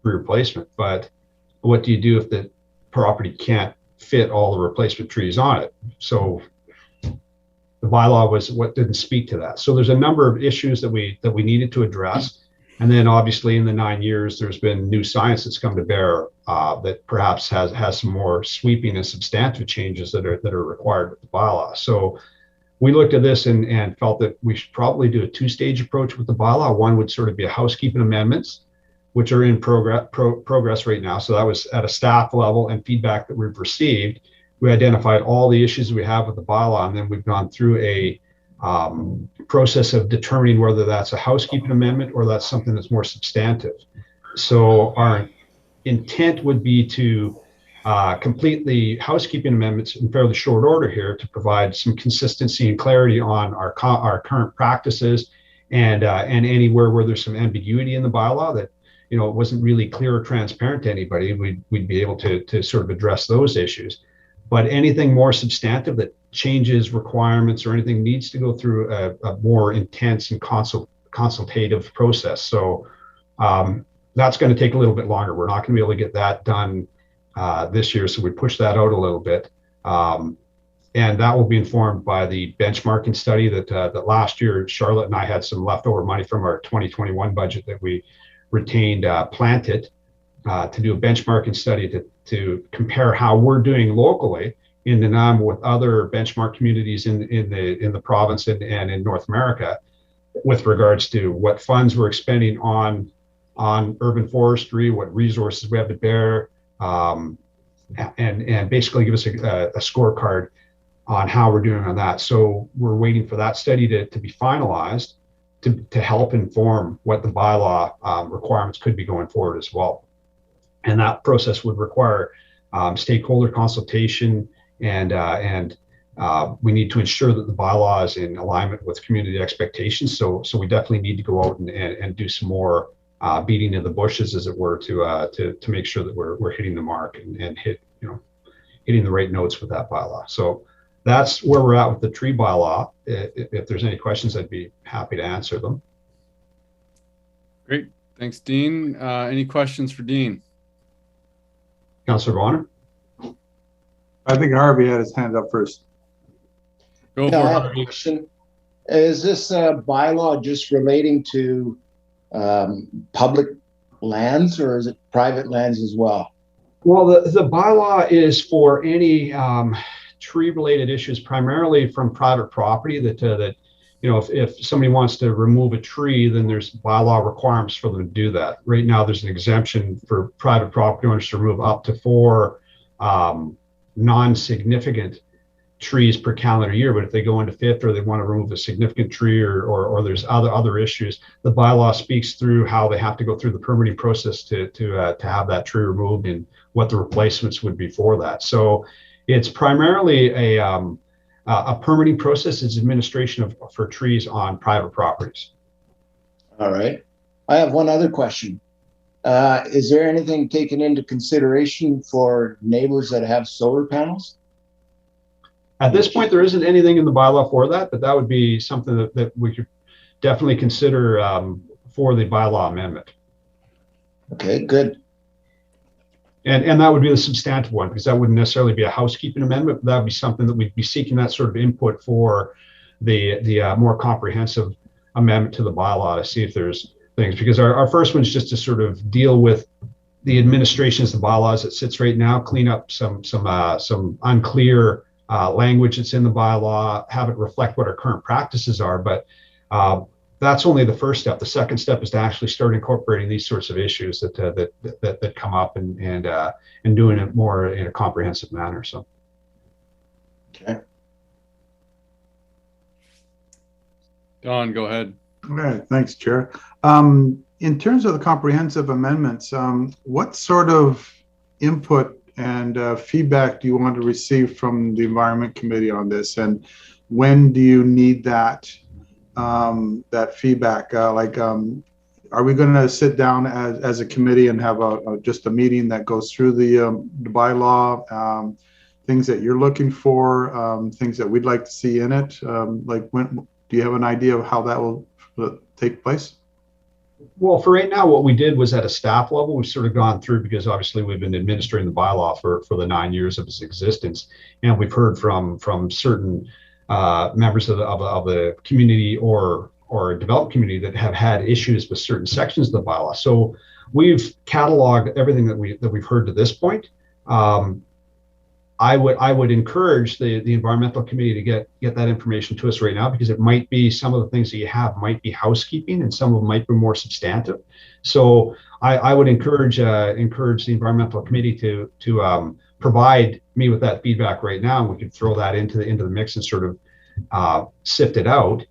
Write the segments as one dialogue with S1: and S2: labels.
S1: replacement. But what do you do if the property can't fit all the replacement trees on it? So the bylaw was what didn't speak to that. So there's a number of issues that we needed to address. And then obviously in the 9 years, there's been new science that's come to bear that perhaps has some more sweeping and substantive changes that are required with the bylaw. So we looked at this and felt that we should probably do a two-stage approach with the bylaw. One would sort of be a housekeeping amendments, which are in progress right now. So that was at a staff level and feedback that we've received. We identified all the issues we have with the bylaw, and then we've gone through a process of determining whether that's a housekeeping amendment or that's something that's more substantive. So our intent would be to complete the housekeeping amendments in fairly short order here to provide some consistency and clarity on our current practices and anywhere where there's some ambiguity in the bylaw that it wasn't really clear or transparent to anybody, we'd be able to sort of address those issues. But anything more substantive that changes requirements or anything needs to go through a more intense and consultative process. So that's going to take a little bit longer. We're not going to be able to get that done this year, so we push that out a little bit. And that will be informed by the benchmarking study that last year Charlotte and I had some leftover money from our 2021 budget that we retained planted to do a benchmarking study to compare how we're doing locally in Nanaimo with other benchmark communities in the province and in North America with regards to what funds we're expending on urban forestry, what resources we have to bear, and basically give us a scorecard on how we're doing on that. So we're waiting for that study to be finalized to help inform what the bylaw requirements could be going forward as well. And that process would require stakeholder consultation, and we need to ensure that the bylaw is in alignment with community expectations. So we definitely need to go out and do some more beating in the bushes, as it were, to make sure that we're hitting the mark and hitting the right notes with that bylaw. So that's where we're at with the tree bylaw. If there's any questions, I'd be happy to answer them.
S2: Great, thanks, Dean. Any questions for Dean?
S1: Councillor Bonner?
S3: I think Harvey had his hand up first.
S2: Go for it,
S4: I have a
S2: Harvey.
S4: question. Is this bylaw just relating to public lands, or is it private lands as well?
S1: Well, the bylaw is for any tree-related issues, primarily from private property. That if somebody wants to remove a tree, then there's bylaw requirements for them to do that. Right now, there's an exemption for private property owners to remove up to 4 non-significant trees per calendar year. But if they go into fifth, or they want to remove a significant tree, or there's other issues, the bylaw speaks through how they have to go through the permitting process to have that tree removed and what the replacements would be for that. So it's primarily a permitting process. It's administration for trees on private properties.
S4: All right. I have one other question. Is there anything taken into consideration for neighbors that have solar panels?
S1: At this point, there isn't anything in the bylaw for that, but that would be something that we could definitely consider for the bylaw amendment.
S4: Okay, good.
S1: And that would be the substantive one, because that wouldn't necessarily be a housekeeping amendment, but that would be something that we'd be seeking that sort of input for the more comprehensive amendment to the bylaw to see if there's things. Because our first one is just to sort of deal with the administration's the bylaws that sits right now, clean up some unclear language that's in the bylaw, have it reflect what our current practices are. But that's only the first step. The second step is to actually start incorporating these sorts of issues that come up and doing it more in a comprehensive manner. So,
S4: okay.
S2: Don, go ahead.
S3: Okay, thanks, Chair. In terms of the comprehensive amendments, what sort of input and feedback do you want to receive from the Environment Committee on this, and when do you need that feedback? Are we going to sit down as a committee and have just a meeting that goes through the bylaw, things that you're looking for, things that we'd like to see in it? When do you have an idea of how that will take place?
S1: Well, for right now, what we did was at a staff level, we've sort of gone through, because obviously we've been administering the bylaw for the 9 years of its existence, and we've heard from certain members of the community or developed community that have had issues with certain sections of the bylaw. So we've cataloged everything that we've heard to this point. I would encourage the environmental committee to get that information to us right now, because it might be some of the things that you have might be housekeeping and some of them might be more substantive. So I would encourage the environmental committee to provide me with that feedback right now, and we could throw that into the mix and sort of sift it out.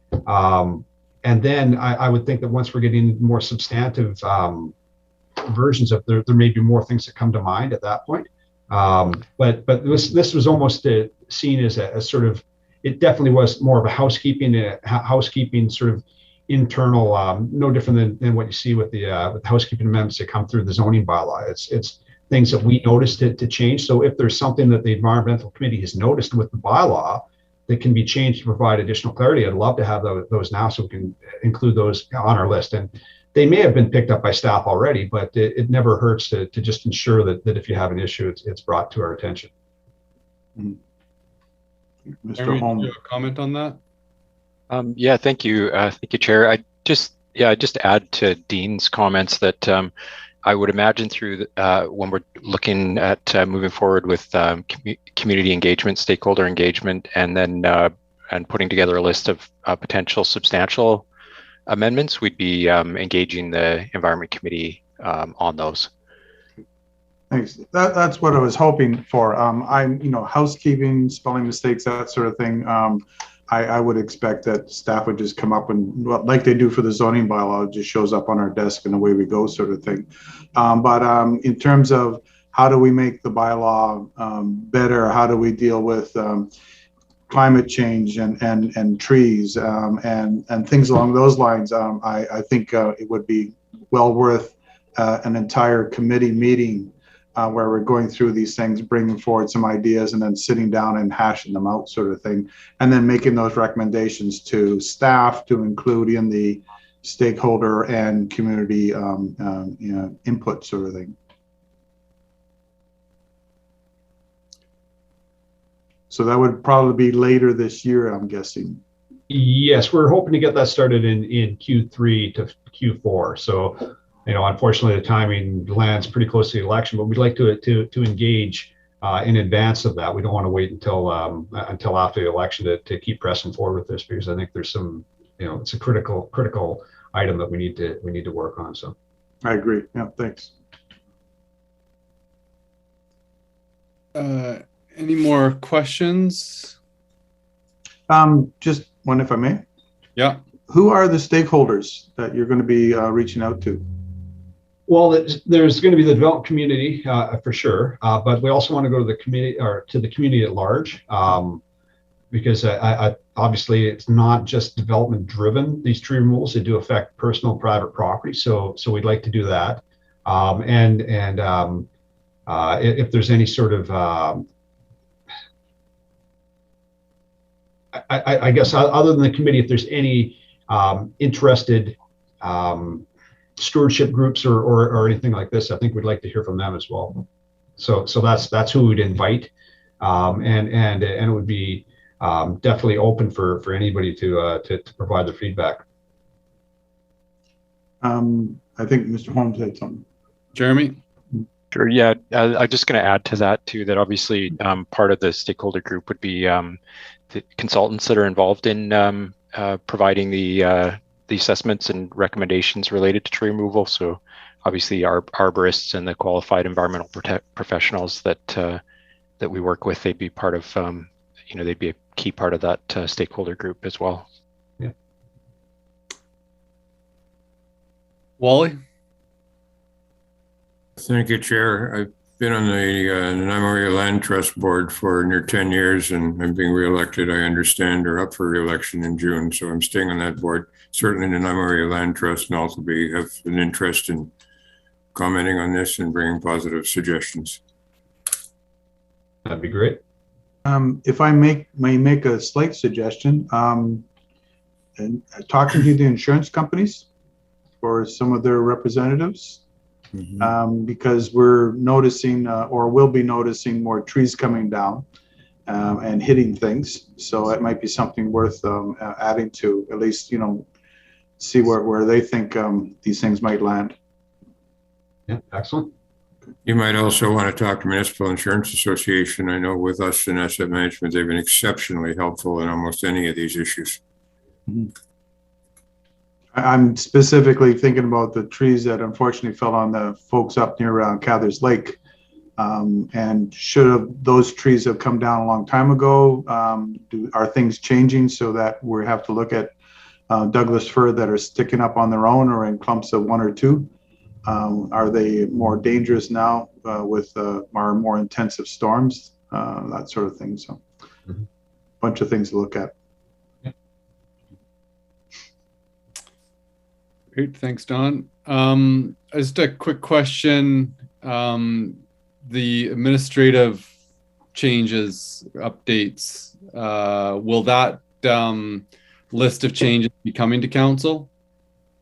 S1: And then I would think that once we're getting more substantive versions of there may be more things that come to mind at that point. But this was almost seen as a sort of, it definitely was more of a housekeeping sort of internal, no different than what you see with the housekeeping amendments that come through the zoning bylaw. It's things that we noticed to change. So if there's something that the environmental committee has noticed with the bylaw that can be changed to provide additional clarity, I'd love to have those now so we can include those on our list. And they may have been picked up by staff already, but it never hurts to just ensure that if you have an issue, it's brought to our attention.
S3: Mr. Holm.
S2: Do you have a comment on that?
S5: Yeah, thank you. Thank you, Chair. I just add to Dean's comments that I would imagine through when we're looking at moving forward with community engagement, stakeholder engagement, and then and putting together a list of potential substantial amendments, we'd be engaging the Environment Committee on those.
S3: Thanks. That's what I was hoping for. I'm, housekeeping, spelling mistakes, that sort of thing. I would expect that staff would just come up and, like they do for the zoning bylaw, it just shows up on our desk and away we go, sort of thing. But in terms of how do we make the bylaw better, how do we deal with climate change and trees and things along those lines, I think it would be well worth an entire committee meeting where we're going through these things, bringing forward some ideas, and then sitting down and hashing them out, sort of thing, and then making those recommendations to staff to include in the stakeholder and community input, sort of thing. So that would probably be later this year, I'm guessing.
S1: Yes, we're hoping to get that started in Q3 to Q4. So, unfortunately, the timing lands pretty close to the election, but we'd like to engage in advance of that. We don't want to wait until after the election to keep pressing forward with this, because I think there's some, it's a critical item that we need to work on. So,
S3: I agree. Yeah, thanks.
S2: Any more questions?
S3: Just one, if I may.
S2: Yeah.
S3: Who are the stakeholders that you're going to be reaching out to?
S1: Well, there's going to be the development community for sure, but we also want to go to the community or to the community at large, because obviously it's not just development driven. These tree removals, they do affect personal private property, so we'd like to do that, and if there's any sort of I guess other than the committee, if there's any interested stewardship groups or anything like this, I think we'd like to hear from them as well. So that's who we'd invite, and it would be definitely open for anybody to provide their feedback.
S3: I think Mr. Holmes had something.
S2: Jeremy?
S5: Sure. Yeah, I'm just going to add to that too, that obviously part of the stakeholder group would be the consultants that are involved in providing the assessments and recommendations related to tree removal. So obviously our arborists and the qualified environmental professionals that we work with, they'd be part of, they'd be a key part of that stakeholder group as well.
S1: Yeah.
S2: Wally?
S6: Thank you, Chair. I've been on the Nanaimo Land Trust Board for near 10 years, and I'm being reelected, I understand, or up for reelection in June. So I'm staying on that board. Certainly the Nanaimo Land Trust, and also have an interest in commenting on this and bringing positive suggestions.
S1: That'd be great.
S6: If I may make a slight suggestion, and talking to the insurance companies,
S3: for some of their representatives.
S6: Mhm.
S3: Because we're noticing or will be noticing more trees coming down and hitting things. So it might be something worth adding to, at least, see where they think these things might land.
S1: Yeah, excellent.
S6: You might also want to talk to Municipal Insurance Association. I know with us in asset management, they've been exceptionally helpful in almost any of these issues.
S3: I'm specifically thinking about the trees that unfortunately fell on the folks up near Cathers Lake. And those trees have come down a long time ago? Are things changing so that we have to look at Douglas fir that are sticking up on their own or in clumps of one or two? Are they more dangerous now with our more intensive storms? That sort of thing. So, bunch of things to look at.
S2: Great, thanks, Don. Just a quick question. The administrative changes, updates, will that list of changes be coming to council?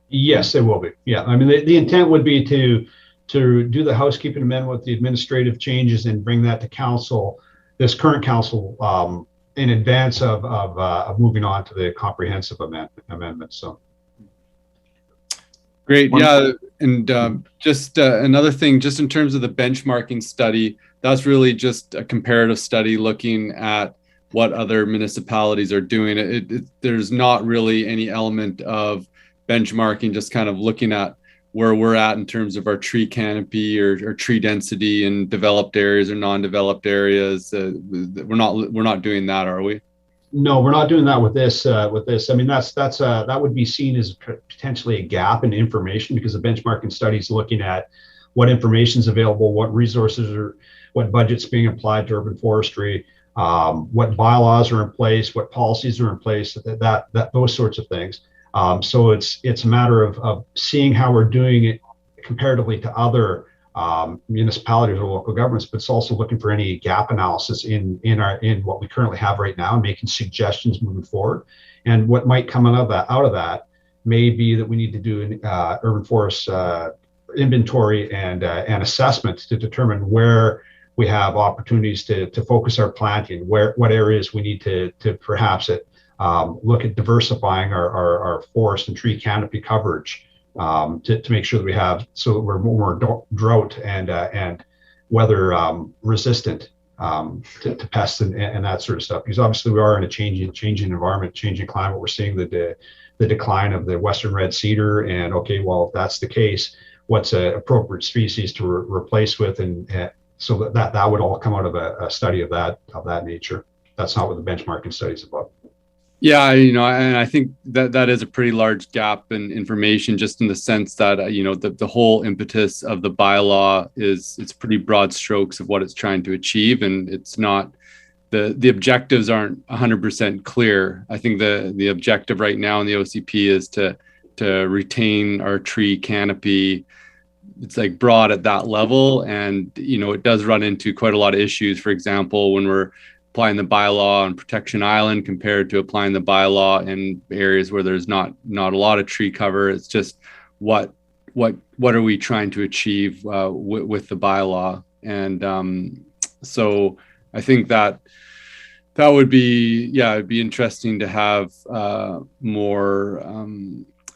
S1: Yes, it will be. Yeah, I mean, the intent would be to do the housekeeping amendment with the administrative changes and bring that to council, this current council, in advance of moving on to the comprehensive amendment. So.
S2: Great. Yeah. And just another thing, just in terms of the benchmarking study, that's really just a comparative study looking at what other municipalities are doing. There's not really any element of benchmarking, just kind of looking at where we're at in terms of our tree canopy or tree density in developed areas or non-developed areas. We're not doing that, are we?
S1: No, we're not doing that with this. I mean, that would be seen as potentially a gap in information, because the benchmarking study is looking at what information is available, what resources are, what budget's being applied to urban forestry, what bylaws are in place, what policies are in place, that those sorts of things. So it's a matter of seeing how we're doing it comparatively to other municipalities or local governments, but it's also looking for any gap analysis in what we currently have right now and making suggestions moving forward. And what might come out of that may be that we need to do an urban forest inventory and assessment to determine where we have opportunities to focus our planting, what areas we need to perhaps look at diversifying our forest and tree canopy coverage. To make sure that we have, so that we're more drought and weather resistant to pests and that sort of stuff. Because obviously we are in a changing environment, changing climate. We're seeing the decline of the western red cedar, and okay, well, if that's the case, what's an appropriate species to replace with, and so that would all come out of a study of that nature. That's not what the benchmarking study is about.
S2: Yeah, and I think that is a pretty large gap in information, just in the sense that, the whole impetus of the bylaw it's pretty broad strokes of what it's trying to achieve. And it's not, the objectives aren't 100% clear. I think the objective right now in the OCP is to retain our tree canopy. It's like broad at that level. And, it does run into quite a lot of issues. For example, when we're applying the bylaw on Protection Island compared to applying the bylaw in areas where there's not a lot of tree cover. It's just what are we trying to achieve with the bylaw? And so I think that would be, it'd be interesting to have more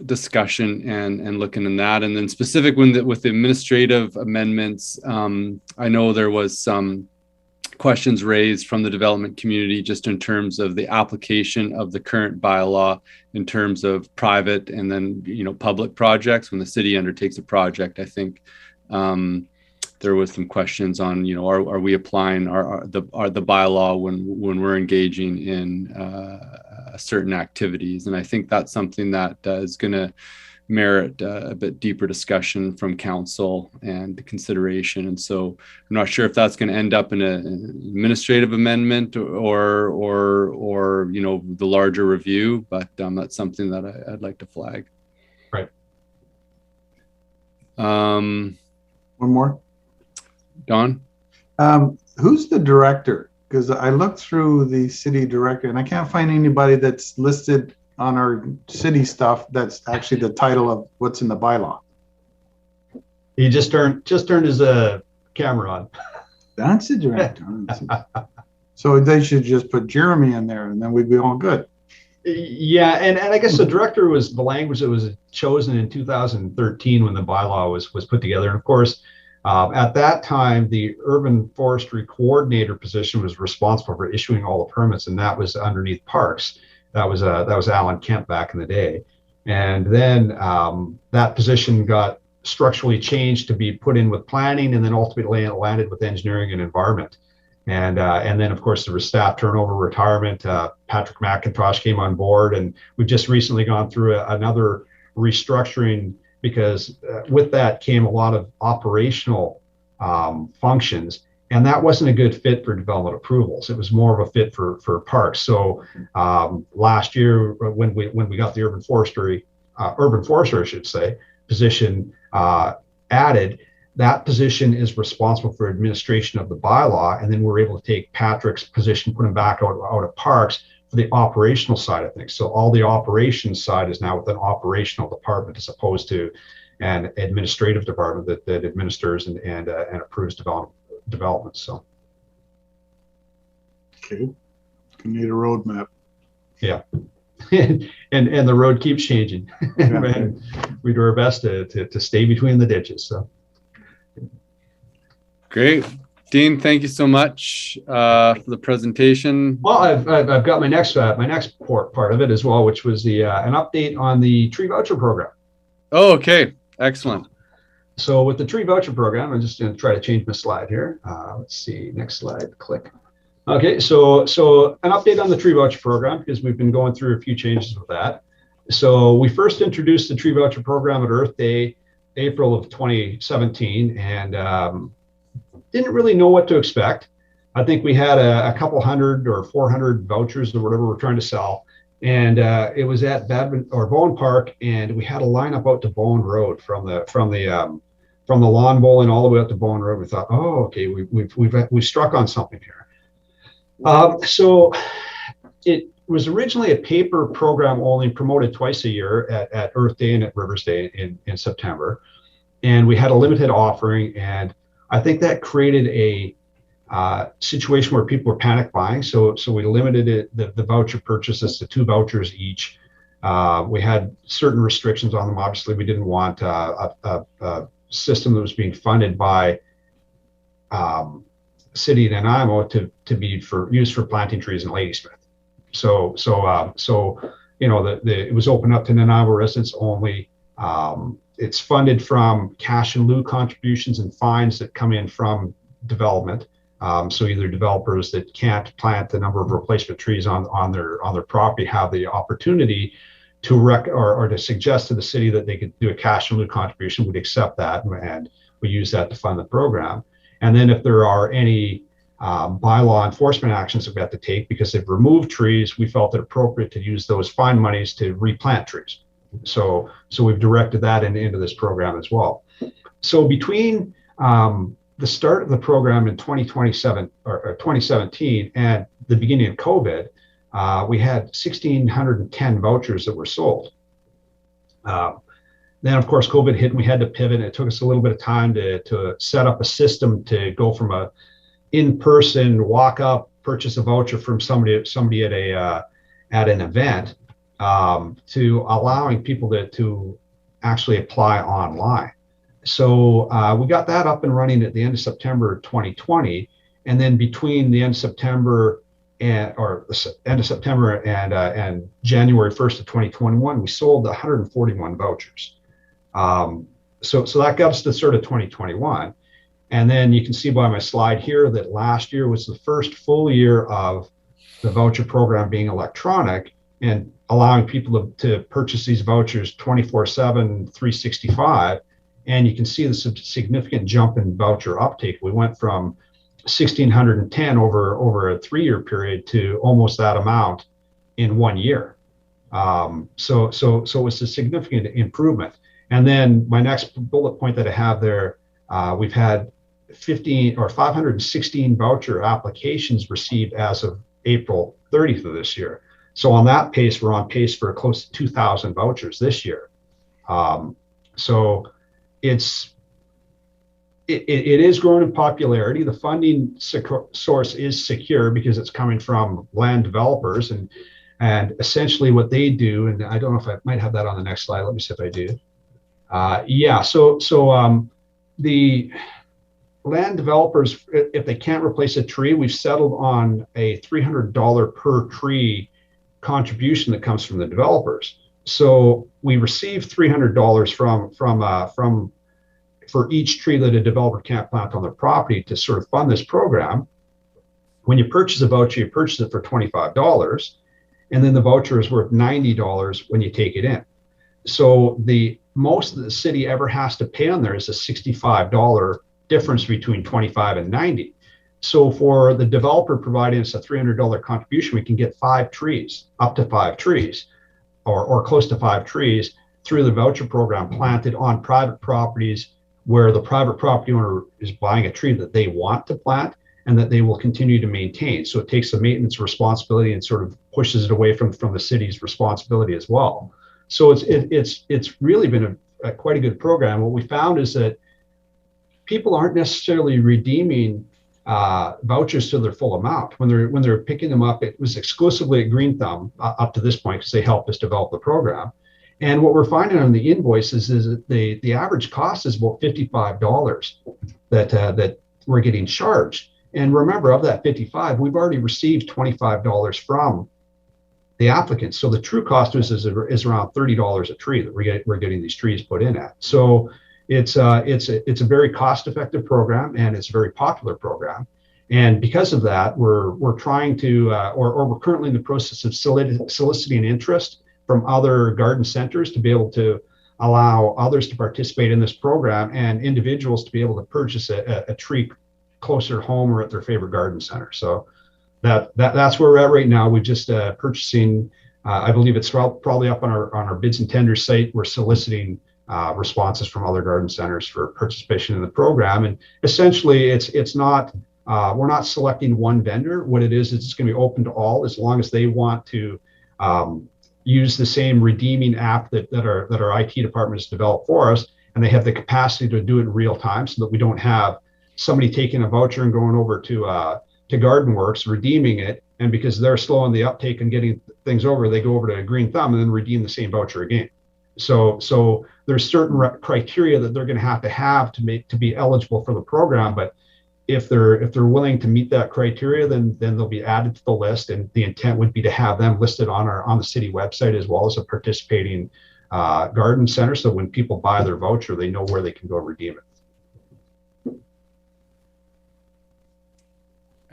S2: discussion and looking in that. And then specific with the administrative amendments, I know there was some questions raised from the development community just in terms of the application of the current bylaw in terms of private and then public projects. When the city undertakes a project, I think there was some questions on are we applying the bylaw when we're engaging in certain activities. And I think that's something that is going to merit a bit deeper discussion from council and consideration. And so I'm not sure if that's going to end up in an administrative amendment or the larger review, but that's something that I'd like to flag.
S1: Right.
S3: One more.
S2: Don?
S3: Who's the director? Because I looked through the city director and I can't find anybody that's listed on our city stuff that's actually the title of what's in the bylaw?
S1: He just turned his camera on.
S3: That's the director. So they should just put Jeremy in there and then we'd be all good.
S1: Yeah, and I guess the director was the language that was chosen in 2013 when the bylaw was put together. And of course, at that time, the urban forestry coordinator position was responsible for issuing all the permits, and that was underneath parks. That was Alan Kemp back in the day. And then that position got structurally changed to be put in with planning, and then ultimately it landed with engineering and environment. And then, of course, there was staff turnover, retirement. Patrick McIntosh came on board, and we've just recently gone through another restructuring because with that came a lot of operational functions, and that wasn't a good fit for development approvals. It was more of a fit for parks. So last year, when we got the urban forester, I should say, position added. That position is responsible for administration of the bylaw, and then we're able to take Patrick's position, put him back out of parks for the operational side of things. So all the operations side is now with an operational department as opposed to an administrative department that administers and approves development. So,
S3: okay, we need a roadmap.
S1: Yeah, and the road keeps changing,
S3: Yeah.
S1: and we do our best to stay between the ditches. So.
S2: Great. Dean, thank you so much for the presentation.
S1: Well, I've got my next part of it as well, which was the an update on the tree voucher program.
S2: Oh, okay. Excellent.
S1: So with the tree voucher program, I'm just going to try to change my slide here. Let's see, next slide, click. Okay, so an update on the tree voucher program, because we've been going through a few changes with that. So we first introduced the tree voucher program at Earth Day, April of 2017, and didn't really know what to expect. I think we had a couple hundred or 400 vouchers or whatever we're trying to sell. And it was at Bowen Park, and we had a lineup out to Bowen Road from the lawn bowling all the way up to Bowen Road. We thought, oh, okay, we've struck on something here. So it was originally a paper program only promoted twice a year at Earth Day and at Rivers Day in September. And we had a limited offering, and I think that created a situation where people were panic buying. So we limited the voucher purchases to 2 vouchers each. We had certain restrictions on them. Obviously, we didn't want a system that was being funded by City of Nanaimo to be used for planting trees in Ladysmith. So you know, it was open up to Nanaimo residents only. It's funded from cash in lieu contributions and fines that come in from development. So either developers that can't plant the number of replacement trees on their property have the opportunity to or to suggest to the city that they could do a cash in lieu contribution. We'd accept that, and we use that to fund the program. And then if there are any bylaw enforcement actions that we have to take because they've removed trees, we felt it appropriate to use those fine monies to replant trees. So we've directed that into this program as well. So between the start of the program in 2017 and the beginning of COVID, we had 1,610 vouchers that were sold. Then, of course, COVID hit and we had to pivot. And it took us a little bit of time to set up a system to go from a in-person walk up, purchase a voucher from somebody at an event to allowing people to actually apply online. So we got that up and running at the end of September 2020, and then between the end of September and January 1st of 2021, we sold 141 vouchers. So that got us to sort of 2021, and then you can see by my slide here that last year was the first full year of the voucher program being electronic and allowing people to purchase these vouchers 24/7, 365. And you can see the significant jump in voucher uptake. We went from 1,610 over a 3-year period to almost that amount in 1 year. So it's a significant improvement. And then my next bullet point that I have there, we've had 516 voucher applications received as of April 30th of this year. So on that pace, we're on pace for close to 2,000 vouchers this year. So it is growing in popularity. The funding source is secure because it's coming from land developers, and essentially what they do, and I don't know if I might have that on the next slide. Let me see if I do. Yeah, so the land developers, if they can't replace a tree, we've settled on a $300 per tree contribution that comes from the developers. So we receive $300 for each tree that a developer can't plant on their property to sort of fund this program. When you purchase a voucher, you purchase it for $25, and then the voucher is worth $90 when you take it in. So the most that the city ever has to pay on there is a $65 difference between 25 and 90. So for the developer providing us a $300 contribution, we can get 5 trees, up to 5 trees, or close to 5 trees through the voucher program planted on private properties where the private property owner is buying a tree that they want to plant and that they will continue to maintain. So it takes the maintenance responsibility and sort of pushes it away from the city's responsibility as well. So it's really been quite a good program. What we found is that people aren't necessarily redeeming vouchers to their full amount. When they're picking them up, it was exclusively at Green Thumb up to this point because they helped us develop the program. And what we're finding on the invoices is that the average cost is about $55 that we're getting charged. And remember, of that 55, we've already received $25 from the applicants. So the true cost is around $30 a tree that we're getting these trees put in at. So it's a very cost-effective program, and it's a very popular program. And because of that, we're trying to, or we're currently in the process of soliciting interest from other garden centers to be able to allow others to participate in this program and individuals to be able to purchase a tree closer to home or at their favorite garden center. So that's where we're at right now. We're just purchasing. I believe it's probably up on our bids and tenders site. We're soliciting responses from other garden centers for participation in the program. And essentially, it's not. We're not selecting one vendor. What it is, it's going to be open to all as long as they want to use the same redeeming app that our IT department has developed for us, and they have the capacity to do it in real time, so that we don't have somebody taking a voucher and going over to GardenWorks, redeeming it, and because they're slow on the uptake and getting things over, they go over to Green Thumb and then redeem the same voucher again. So there's certain criteria that they're going to have to be eligible for the program, but if they're willing to meet that criteria, then they'll be added to the list, and the intent would be to have them listed on the city website as well as a participating garden center, so when people buy their voucher, they know where they can go redeem it.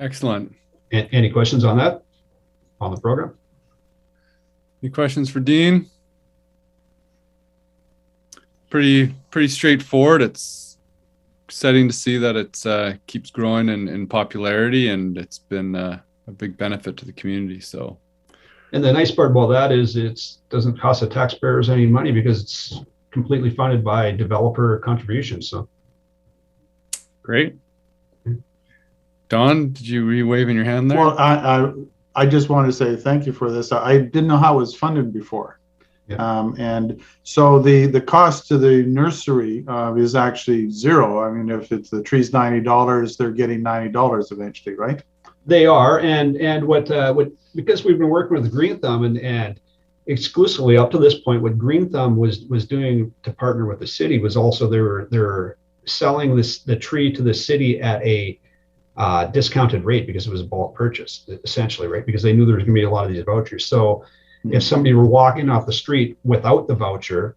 S2: Excellent.
S1: Any questions on that, on the program?
S2: Any questions for Dean? Pretty straightforward. It's exciting to see that it keeps growing in popularity, and it's been a big benefit to the community. So,
S1: and the nice part about that is it doesn't cost the taxpayers any money because it's completely funded by developer contributions. So,
S2: great. Don, were you waving your hand there?
S3: Well, I just wanted to say thank you for this. I didn't know how it was funded before. Yeah. And so the cost to the nursery is actually zero. I mean, if the tree's $90, they're getting $90 eventually, right? They
S1: are, and what because we've been working with Green Thumb and exclusively up to this point, what Green Thumb was doing to partner with the city was also they're selling the tree to the city at a discounted rate because it was a bulk purchase, essentially, right? Because they knew there was going to be a lot of these vouchers. So if somebody were walking off the street without the voucher,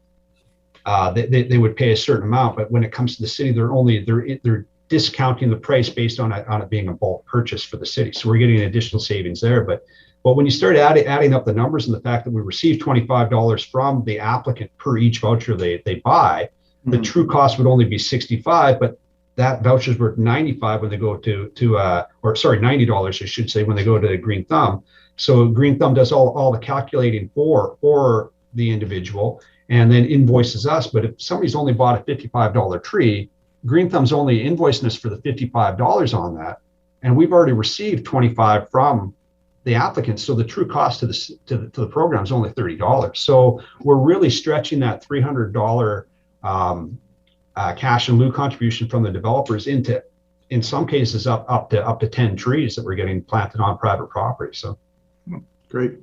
S1: they would pay a certain amount. But when it comes to the city, they're discounting the price based on it being a bulk purchase for the city. So we're getting additional savings there. But when you start adding up the numbers and the fact that we receive $25 from the applicant per each voucher they buy, the true cost would only be $65, but that voucher's worth $95 when they go $90, I should say, when they go to Green Thumb. So Green Thumb does all the calculating for the individual and then invoices us. But if somebody's only bought a $55 tree, Green Thumb's only invoicing us for the $55 on that. And we've already received $25 from the applicants. So the true cost to the program is only $30. So we're really stretching that $300 cash in lieu contribution from the developers into, in some cases, up to 10 trees that we're getting planted on private property. So
S3: Great.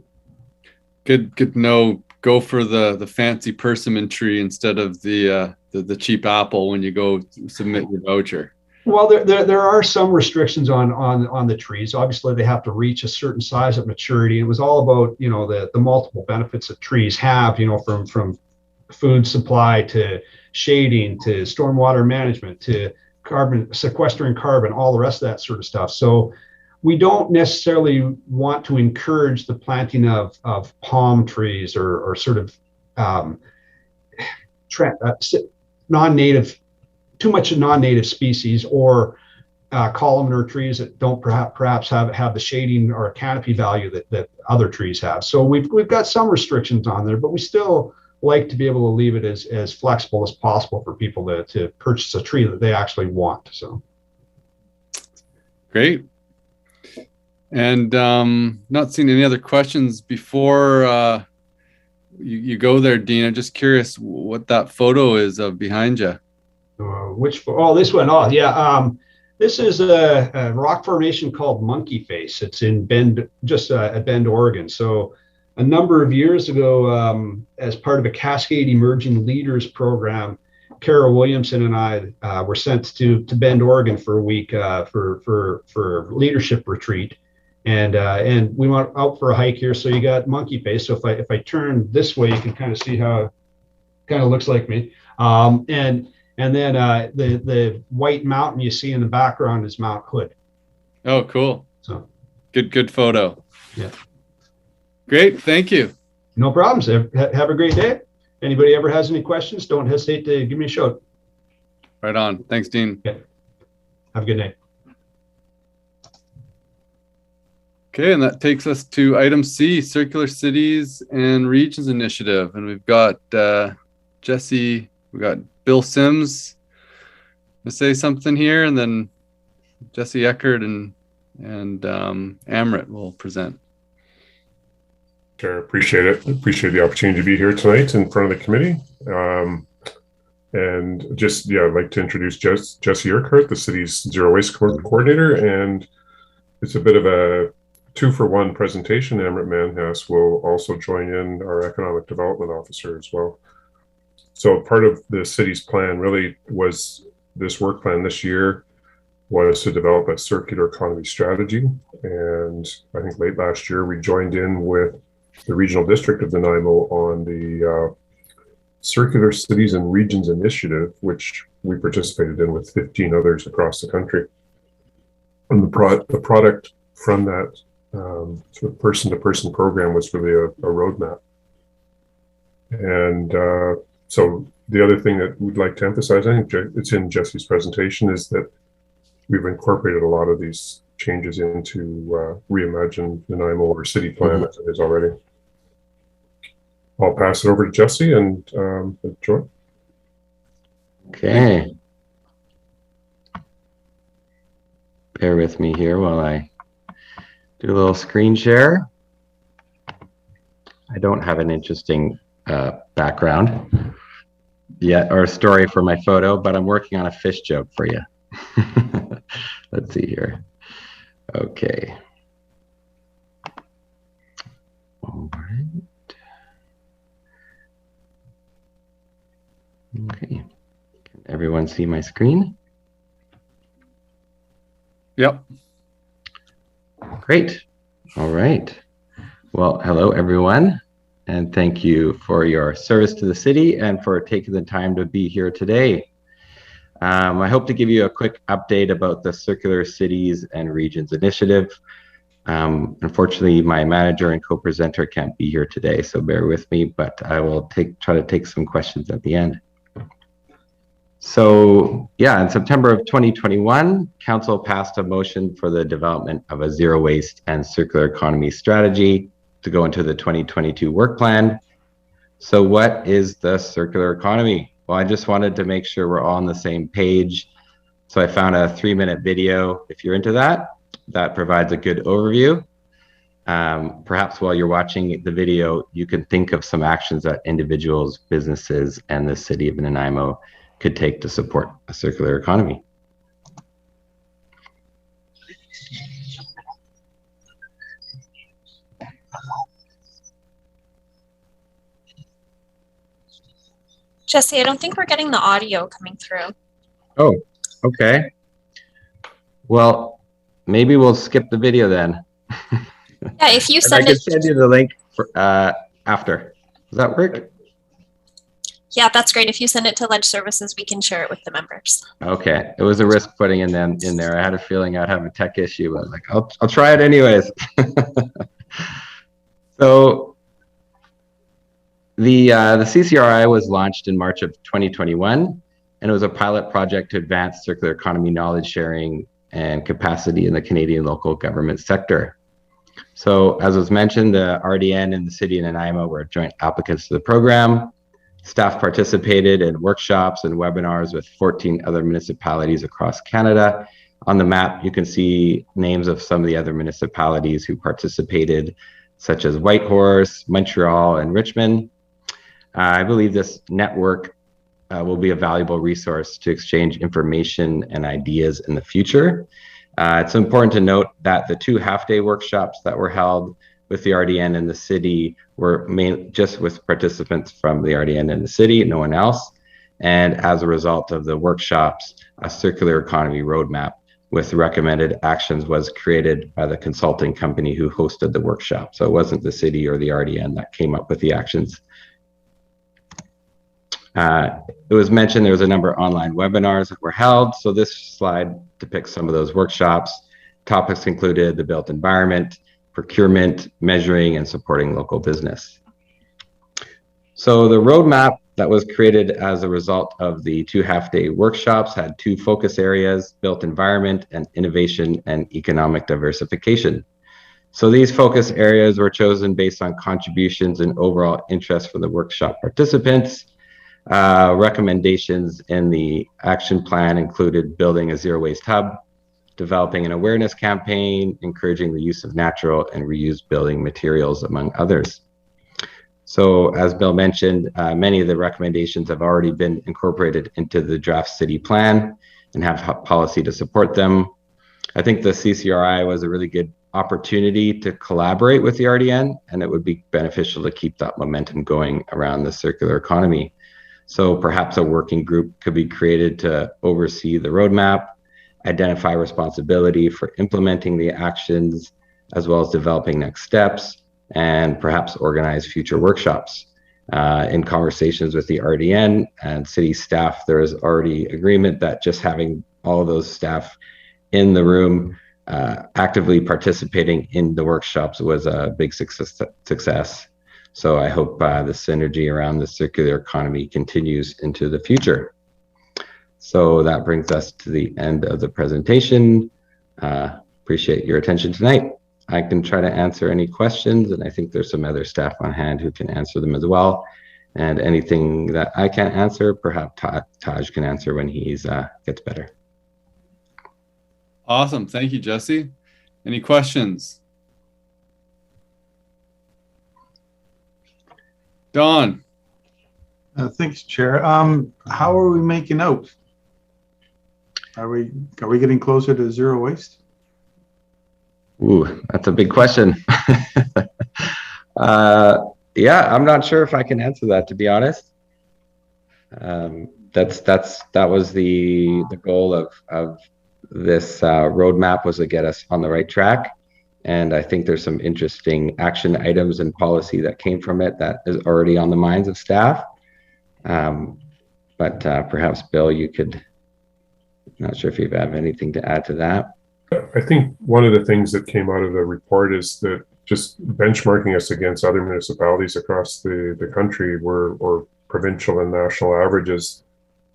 S2: Good to know. Go for the fancy persimmon tree instead of the cheap apple when you go submit your voucher.
S1: Well, there are some restrictions on the trees. Obviously, they have to reach a certain size of maturity. It was all about, you know, the multiple benefits that trees have, you know, from food supply to shading to stormwater management to sequestering carbon, all the rest of that sort of stuff. So we don't necessarily want to encourage the planting of palm trees or sort of non-native, too much non-native species, or columnar trees that don't perhaps have the shading or canopy value that other trees have. So we've got some restrictions on there, but we still like to be able to leave it as flexible as possible for people to purchase a tree that they actually want. So
S2: great. And not seeing any other questions before you go there, Dean. I'm just curious what that photo is of behind you.
S1: This one. Oh, yeah. This is a rock formation called Monkey Face. It's in Bend, at Bend, Oregon. So a number of years ago, as part of a Cascade Emerging Leaders program, Kara Williamson and I were sent to Bend, Oregon for a week for leadership retreat. And we went out for a hike here. So you got Monkey Face. So if I turn this way, you can kind of see how it kind of looks like me. And then the white mountain you see in the background is Mount Hood.
S2: Oh, cool.
S1: So
S2: good photo.
S1: Yeah.
S2: Great. Thank you.
S1: No problems. Have a great day. Anybody ever has any questions, don't hesitate to give me a shout.
S2: Right on. Thanks, Dean.
S1: Okay. Have a good night.
S2: Okay, and that takes us to item C, Circular Cities and Regions Initiative. And we've got Jesse, we got Bill Sims to say something here, and then Jesse Eckert and Amrit will present.
S7: Sure, appreciate it. Appreciate the opportunity to be here tonight in front of the committee. And just, I'd like to introduce Jesse Eckert, the city's zero waste coordinator, and it's a bit of a 2-for-1 presentation. Amrit Manhas will also join in, our economic development officer as well. So part of the city's plan really was, this work plan this year was to develop a circular economy strategy. And I think late last year, we joined in with the regional district of Nanaimo on the Circular Cities and Regions Initiative, which we participated in with 15 others across the country. And the product from that sort of person-to-person program was really a roadmap. And so the other thing that we'd like to emphasize, I think it's in Jesse's presentation, is that we've incorporated a lot of these changes into Reimagine Nanaimo or City Plan as it is already. I'll pass it over to Jesse and Joy.
S8: Okay. Bear with me here while I do a little screen share. I don't have an interesting background yet or a story for my photo, but I'm working on a fish joke for you. Let's see here. Okay. All right. Okay. Can everyone see my screen?
S2: Yep.
S8: Great. All right. Well, hello, everyone. And thank you for your service to the city and for taking the time to be here today. I hope to give you a quick update about the Circular Cities and Regions Initiative. Unfortunately, my manager and co-presenter can't be here today, so bear with me, but I will try to take some questions at the end. So yeah, in September of 2021, Council passed a motion for the development of a zero waste and circular economy strategy to go into the 2022 work plan. So what is the circular economy? Well, I just wanted to make sure we're all on the same page. So I found a 3-minute video. If you're into that, that provides a good overview. Perhaps while you're watching the video, you can think of some actions that individuals, businesses, and the city of Nanaimo could take to support a circular economy.
S9: Jesse, I don't think we're getting the audio coming through.
S8: Oh, okay. Well, maybe we'll skip the video then.
S9: Yeah, if you
S8: I
S9: send
S8: can
S9: it.
S8: send you the link for, after. Does that work?
S9: Yeah, that's great. If you send it to Ledge Services, we can share it with the members.
S8: Okay. It was a risk putting them in there. I had a feeling I'd have a tech issue. I was like, I'll try it anyways. So the CCRI was launched in March of 2021, and it was a pilot project to advance circular economy knowledge sharing and capacity in the Canadian local government sector. So as was mentioned, the RDN and the city of Nanaimo were joint applicants to the program. Staff participated in workshops and webinars with 14 other municipalities across Canada. On the map, you can see names of some of the other municipalities who participated, such as Whitehorse, Montreal, and Richmond. I believe this network will be a valuable resource to exchange information and ideas in the future. It's important to note that the 2 half-day workshops that were held with the RDN and the city were just with participants from the RDN and the city, no one else. And as a result of the workshops, a circular economy roadmap with recommended actions was created by the consulting company who hosted the workshop. So it wasn't the city or the RDN that came up with the actions. It was mentioned there was a number of online webinars that were held. So this slide depicts some of those workshops. Topics included the built environment, procurement, measuring, and supporting local business. So the roadmap that was created as a result of the 2 half-day workshops had 2 focus areas: built environment and innovation and economic diversification. So these focus areas were chosen based on contributions and overall interest from the workshop participants. Recommendations in the action plan included building a zero waste hub, developing an awareness campaign, encouraging the use of natural and reused building materials, among others. So as Bill mentioned, many of the recommendations have already been incorporated into the draft city plan and have policy to support them. I think the CCRI was a really good opportunity to collaborate with the RDN, and it would be beneficial to keep that momentum going around the circular economy. So perhaps a working group could be created to oversee the roadmap, identify responsibility for implementing the actions, as well as developing next steps, and perhaps organize future workshops. In conversations with the RDN and city staff, there is already agreement that just having all of those staff in the room actively participating in the workshops was a big success. So I hope the synergy around the circular economy continues into the future. So that brings us to the end of the presentation. Appreciate your attention tonight. I can try to answer any questions, and I think there's some other staff on hand who can answer them as well. And anything that I can't answer, perhaps Taj can answer when he gets better.
S2: Awesome. Thank you, Jesse. Any questions? Don.
S3: Thanks, Chair. How are we making out? Are we getting closer to zero waste?
S8: Ooh, that's a big question. Yeah, I'm not sure if I can answer that, to be honest. That was the goal of this roadmap, was to get us on the right track. And I think there's some interesting action items and policy that came from it that is already on the minds of staff. But perhaps, Bill, you could, not sure if you have anything to add to that.
S7: I think one of the things that came out of the report is that just benchmarking us against other municipalities across the country or provincial and national averages.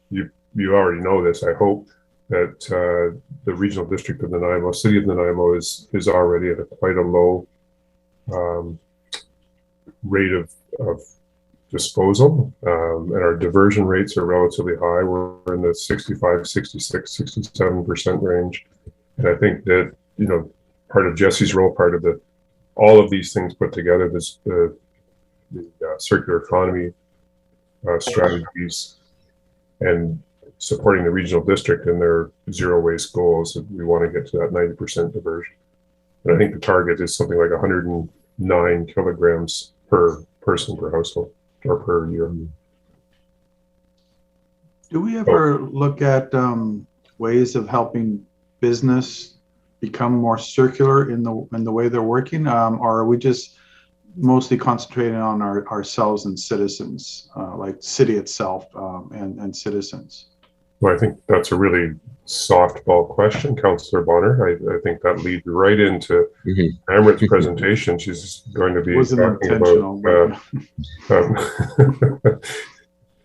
S7: You already know this, I hope, that the regional district of Nanaimo, city of Nanaimo, is already at quite a low rate of disposal, and our diversion rates are relatively high. We're in the 65, 66, 67% range. And I think that, part of Jesse's role, part of the all of these things put together, the circular economy strategies, and supporting the regional district in their zero waste goals, we want to get to that 90% diversion. And I think the target is something like 109 kilograms per person per household or per year.
S3: Do we ever look at ways of helping business become more circular in the way they're working, or are we just mostly concentrating on ourselves and citizens, like city itself and citizens?
S7: Well, I think that's a really softball question, Councillor Bonner. I think that leads right into Amrit's presentation. She's going to be talking about.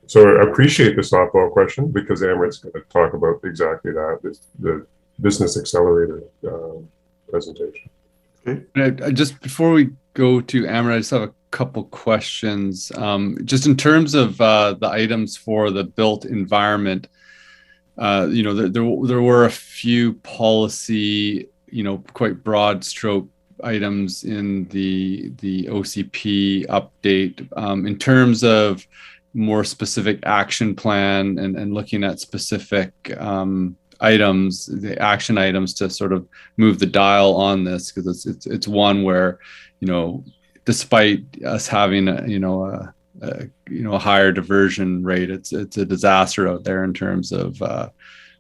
S7: So I appreciate the softball question, because Amrit's going to talk about exactly that, the business accelerator presentation.
S2: Okay. Just before we go to Amrit, I just have a couple questions. Just in terms of the items for the built environment, there were a few policy, quite broad stroke items in the OCP update. In terms of more specific action plan and looking at specific items, the action items to sort of move the dial on this, because it's one where, despite us having a higher diversion rate, it's a disaster out there in terms of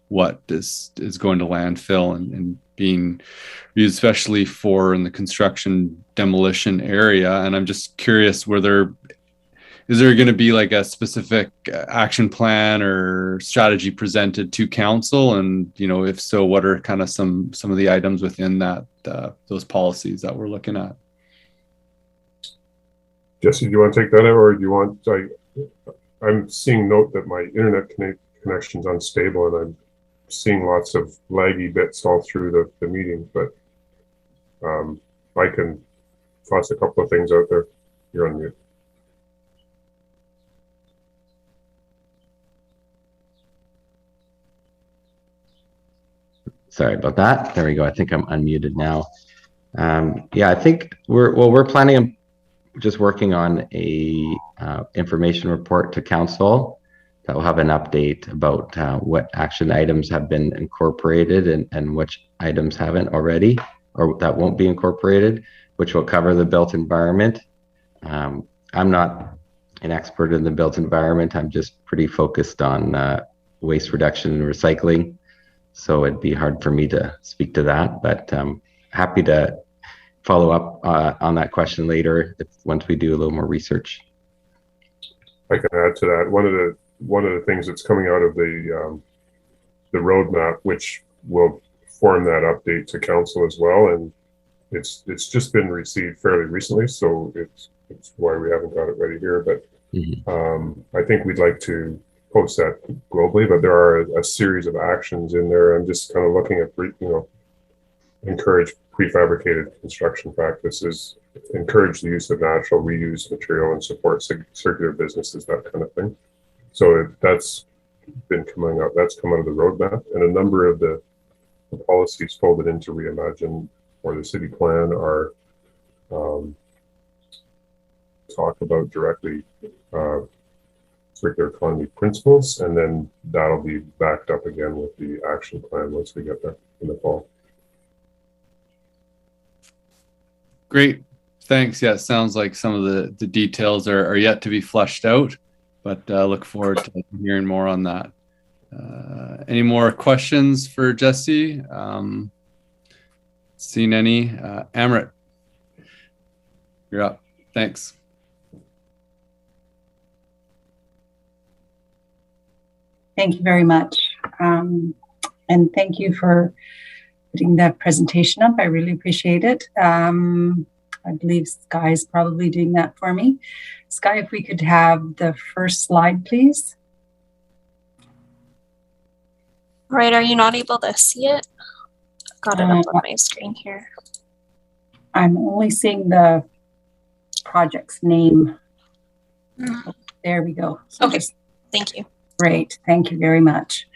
S2: what is going to landfill and being used, especially for in the construction demolition area. And I'm just curious, is there going to be like a specific action plan or strategy presented to council? And, if so, what are kind of some of the items within that, those policies that we're looking at?
S7: Jesse, do you want to take that over, or do you want, I'm seeing note that my internet connection's unstable, and I'm seeing lots of laggy bits all through the meeting, but I can toss a couple of things out there. You're on mute.
S8: Sorry about that. There we go. I think I'm unmuted now. Yeah, I think we're planning on just working on a information report to council that will have an update about what action items have been incorporated and which items haven't already, or that won't be incorporated, which will cover the built environment. I'm not an expert in the built environment. I'm just pretty focused on waste reduction and recycling. So it'd be hard for me to speak to that, but happy to follow up on that question later once we do a little more research.
S7: I can add to that. One of the things that's coming out of the roadmap, which will form that update to council as well, and it's just been received fairly recently, so it's why we haven't got it ready here. But I think we'd like to post that globally, but there are a series of actions in there. I'm just kind of looking at, encourage prefabricated construction practices, encourage the use of natural reused material, and support circular businesses, that kind of thing. So that's been coming up. That's come out of the roadmap, and a number of the policies folded into Reimagine or the city plan are talk about directly circular economy principles, and then that'll be backed up again with the action plan once we get there in the fall.
S2: Great, thanks. Yeah, it sounds like some of the details are yet to be fleshed out, but look forward to hearing more on that. Any more questions for Jesse? Seen any? Amrit, you're up. Thanks.
S10: Thank you very much. And thank you for putting that presentation up. I really appreciate it. I believe Sky's probably doing that for me. Sky, if we could have the first slide, please.
S9: Right, are you not able to see it? I've got it up on my screen here.
S10: I'm only seeing the project's name. There we go. So
S9: okay, thank you.
S10: Great, thank you very much.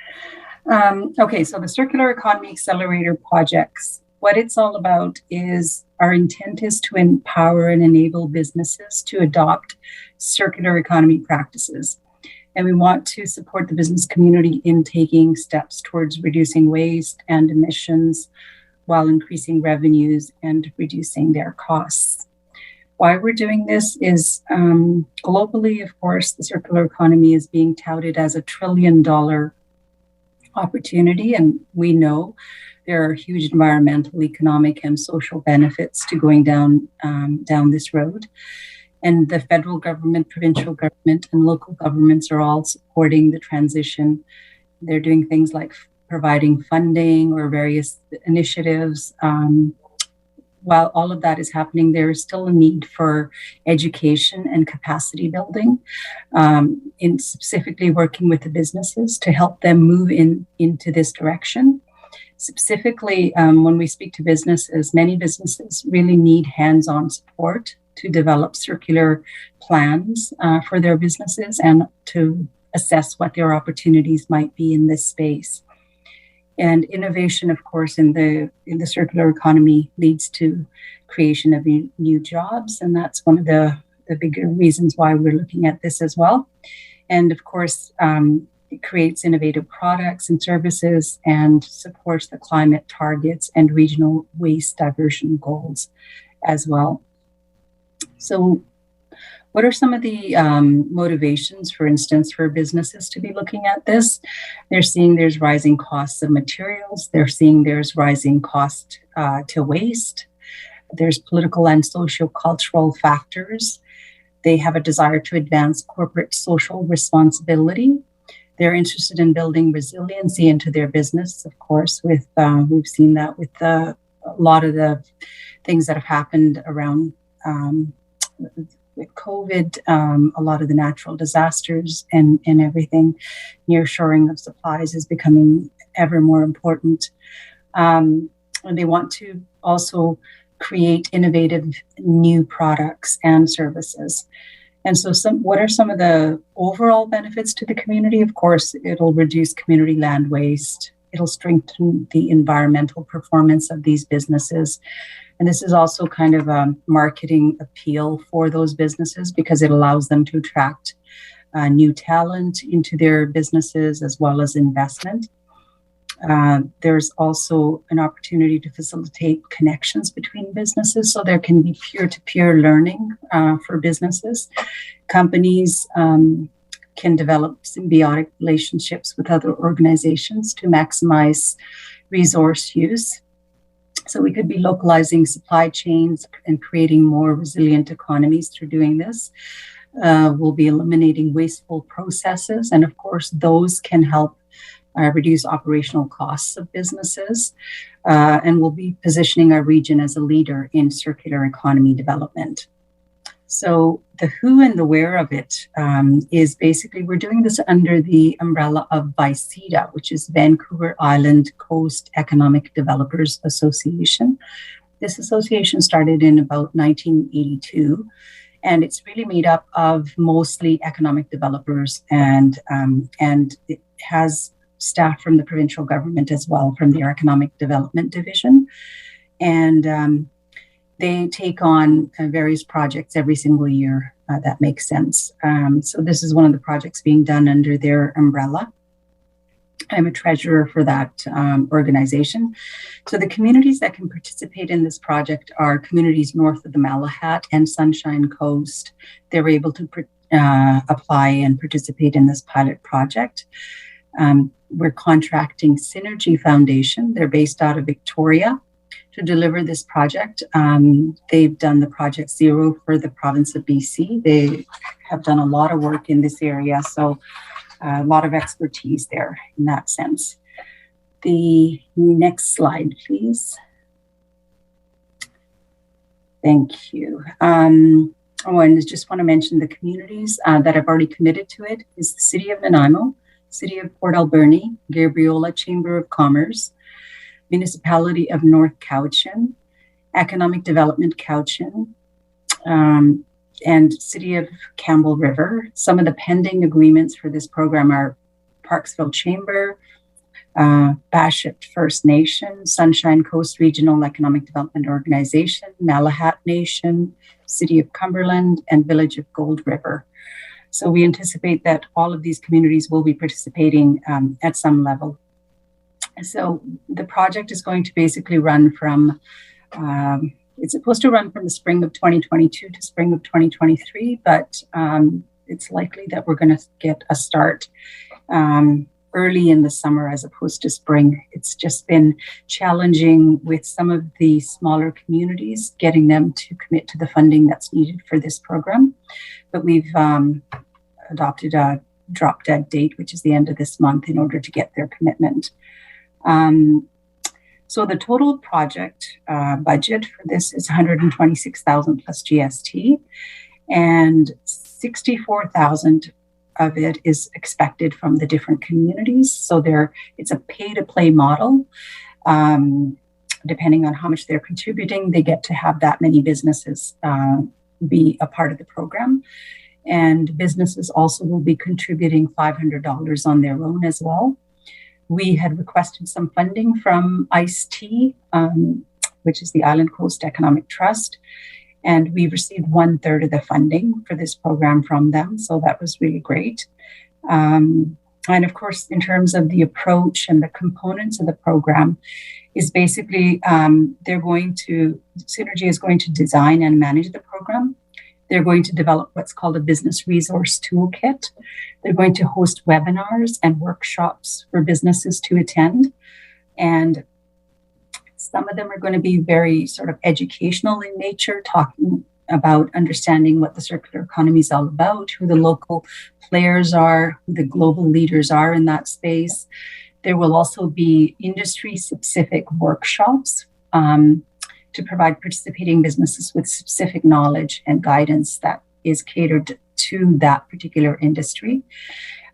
S10: Okay, so the Circular Economy Accelerator projects. what it's all about is our intent is to empower and enable businesses to adopt circular economy practices. And we want to support the business community in taking steps towards reducing waste and emissions while increasing revenues and reducing their costs. Why we're doing this is globally, of course, the circular economy is being touted as $1 trillion opportunity. And we know there are huge environmental, economic, and social benefits to going down this road. And the federal government, provincial government, and local governments are all supporting the transition. They're doing things like providing funding or various initiatives. While all of that is happening, there is still a need for education and capacity building, in specifically working with the businesses to help them move into this direction. Specifically, when we speak to businesses, many businesses really need hands-on support to develop circular plans for their businesses and to assess what their opportunities might be in this space. And innovation, of course, in the circular economy leads to creation of new jobs, and that's one of the bigger reasons why we're looking at this as well. And of course, it creates innovative products and services and supports the climate targets and regional waste diversion goals as well. So what are some of the motivations, for instance, for businesses to be looking at this? They're seeing there's rising costs of materials. They're seeing there's rising cost to waste. There's political and socio-cultural factors. They have a desire to advance corporate social responsibility. They're interested in building resiliency into their business, of course, with we've seen that with a lot of the things that have happened around with COVID, a lot of the natural disasters and everything. Nearshoring of supplies is becoming ever more important. And they want to also create innovative new products and services. And so what are some of the overall benefits to the community? Of course, it'll reduce community land waste. It'll strengthen the environmental performance of these businesses. And this is also kind of a marketing appeal for those businesses because it allows them to attract new talent into their businesses as well as investment. There's also an opportunity to facilitate connections between businesses so there can be peer-to-peer learning for businesses. Companies can develop symbiotic relationships with other organizations to maximize resource use. So we could be localizing supply chains and creating more resilient economies through doing this. We'll be eliminating wasteful processes. And of course, those can help reduce operational costs of businesses. And we'll be positioning our region as a leader in circular economy development. So the who and the where of it is basically, we're doing this under the umbrella of VICEDA, which is Vancouver Island Coast Economic Developers Association. This association started in about 1982, and it's really made up of mostly economic developers, and it has staff from the provincial government as well, from their Economic Development Division. And they take on various projects every single year that makes sense. So this is one of the projects being done under their umbrella. I'm a treasurer for that organization. So the communities that can participate in this project are communities north of the Malahat and Sunshine Coast. They're able to apply and participate in this pilot project. We're contracting Synergy Foundation. They're based out of Victoria to deliver this project. They've done the Project Zero for the province of BC. They have done a lot of work in this area, so a lot of expertise there in that sense. The next slide, please. Thank you. And I just want to mention the communities that have already committed to it is the City of Nanaimo, City of Port Alberni, Gabriola Chamber of Commerce, Municipality of North Cowichan, Economic Development Cowichan, and City of Campbell River. Some of the pending agreements for this program are Parksville Chamber, Bashit First Nation, Sunshine Coast Regional Economic Development Organization, Malahat Nation, City of Cumberland, and Village of Gold River. So we anticipate that all of these communities will be participating at some level. So the project is going to basically run from, it's supposed to run from the spring of 2022 to spring of 2023, but it's likely that we're going to get a start early in the summer as opposed to spring. It's just been challenging with some of the smaller communities, getting them to commit to the funding that's needed for this program. But we've adopted a drop dead date, which is the end of this month, in order to get their commitment. So the total project budget for this is $126,000 plus GST, and $64,000 of it is expected from the different communities. So it's a pay-to-play model. Depending on how much they're contributing, they get to have that many businesses be a part of the program. And businesses also will be contributing $500 on their own as well. We had requested some funding from ICE-T, which is the Island Coast Economic Trust, and we received 1/3 of the funding for this program from them. So that was really great. And of course, in terms of the approach and the components of the program, is basically Synergy is going to design and manage the program. They're going to develop what's called a business resource toolkit. They're going to host webinars and workshops for businesses to attend. And some of them are going to be very sort of educational in nature, talking about understanding what the circular economy is all about, who the local players are, who the global leaders are in that space. There will also be industry-specific workshops to provide participating businesses with specific knowledge and guidance that is catered to that particular industry.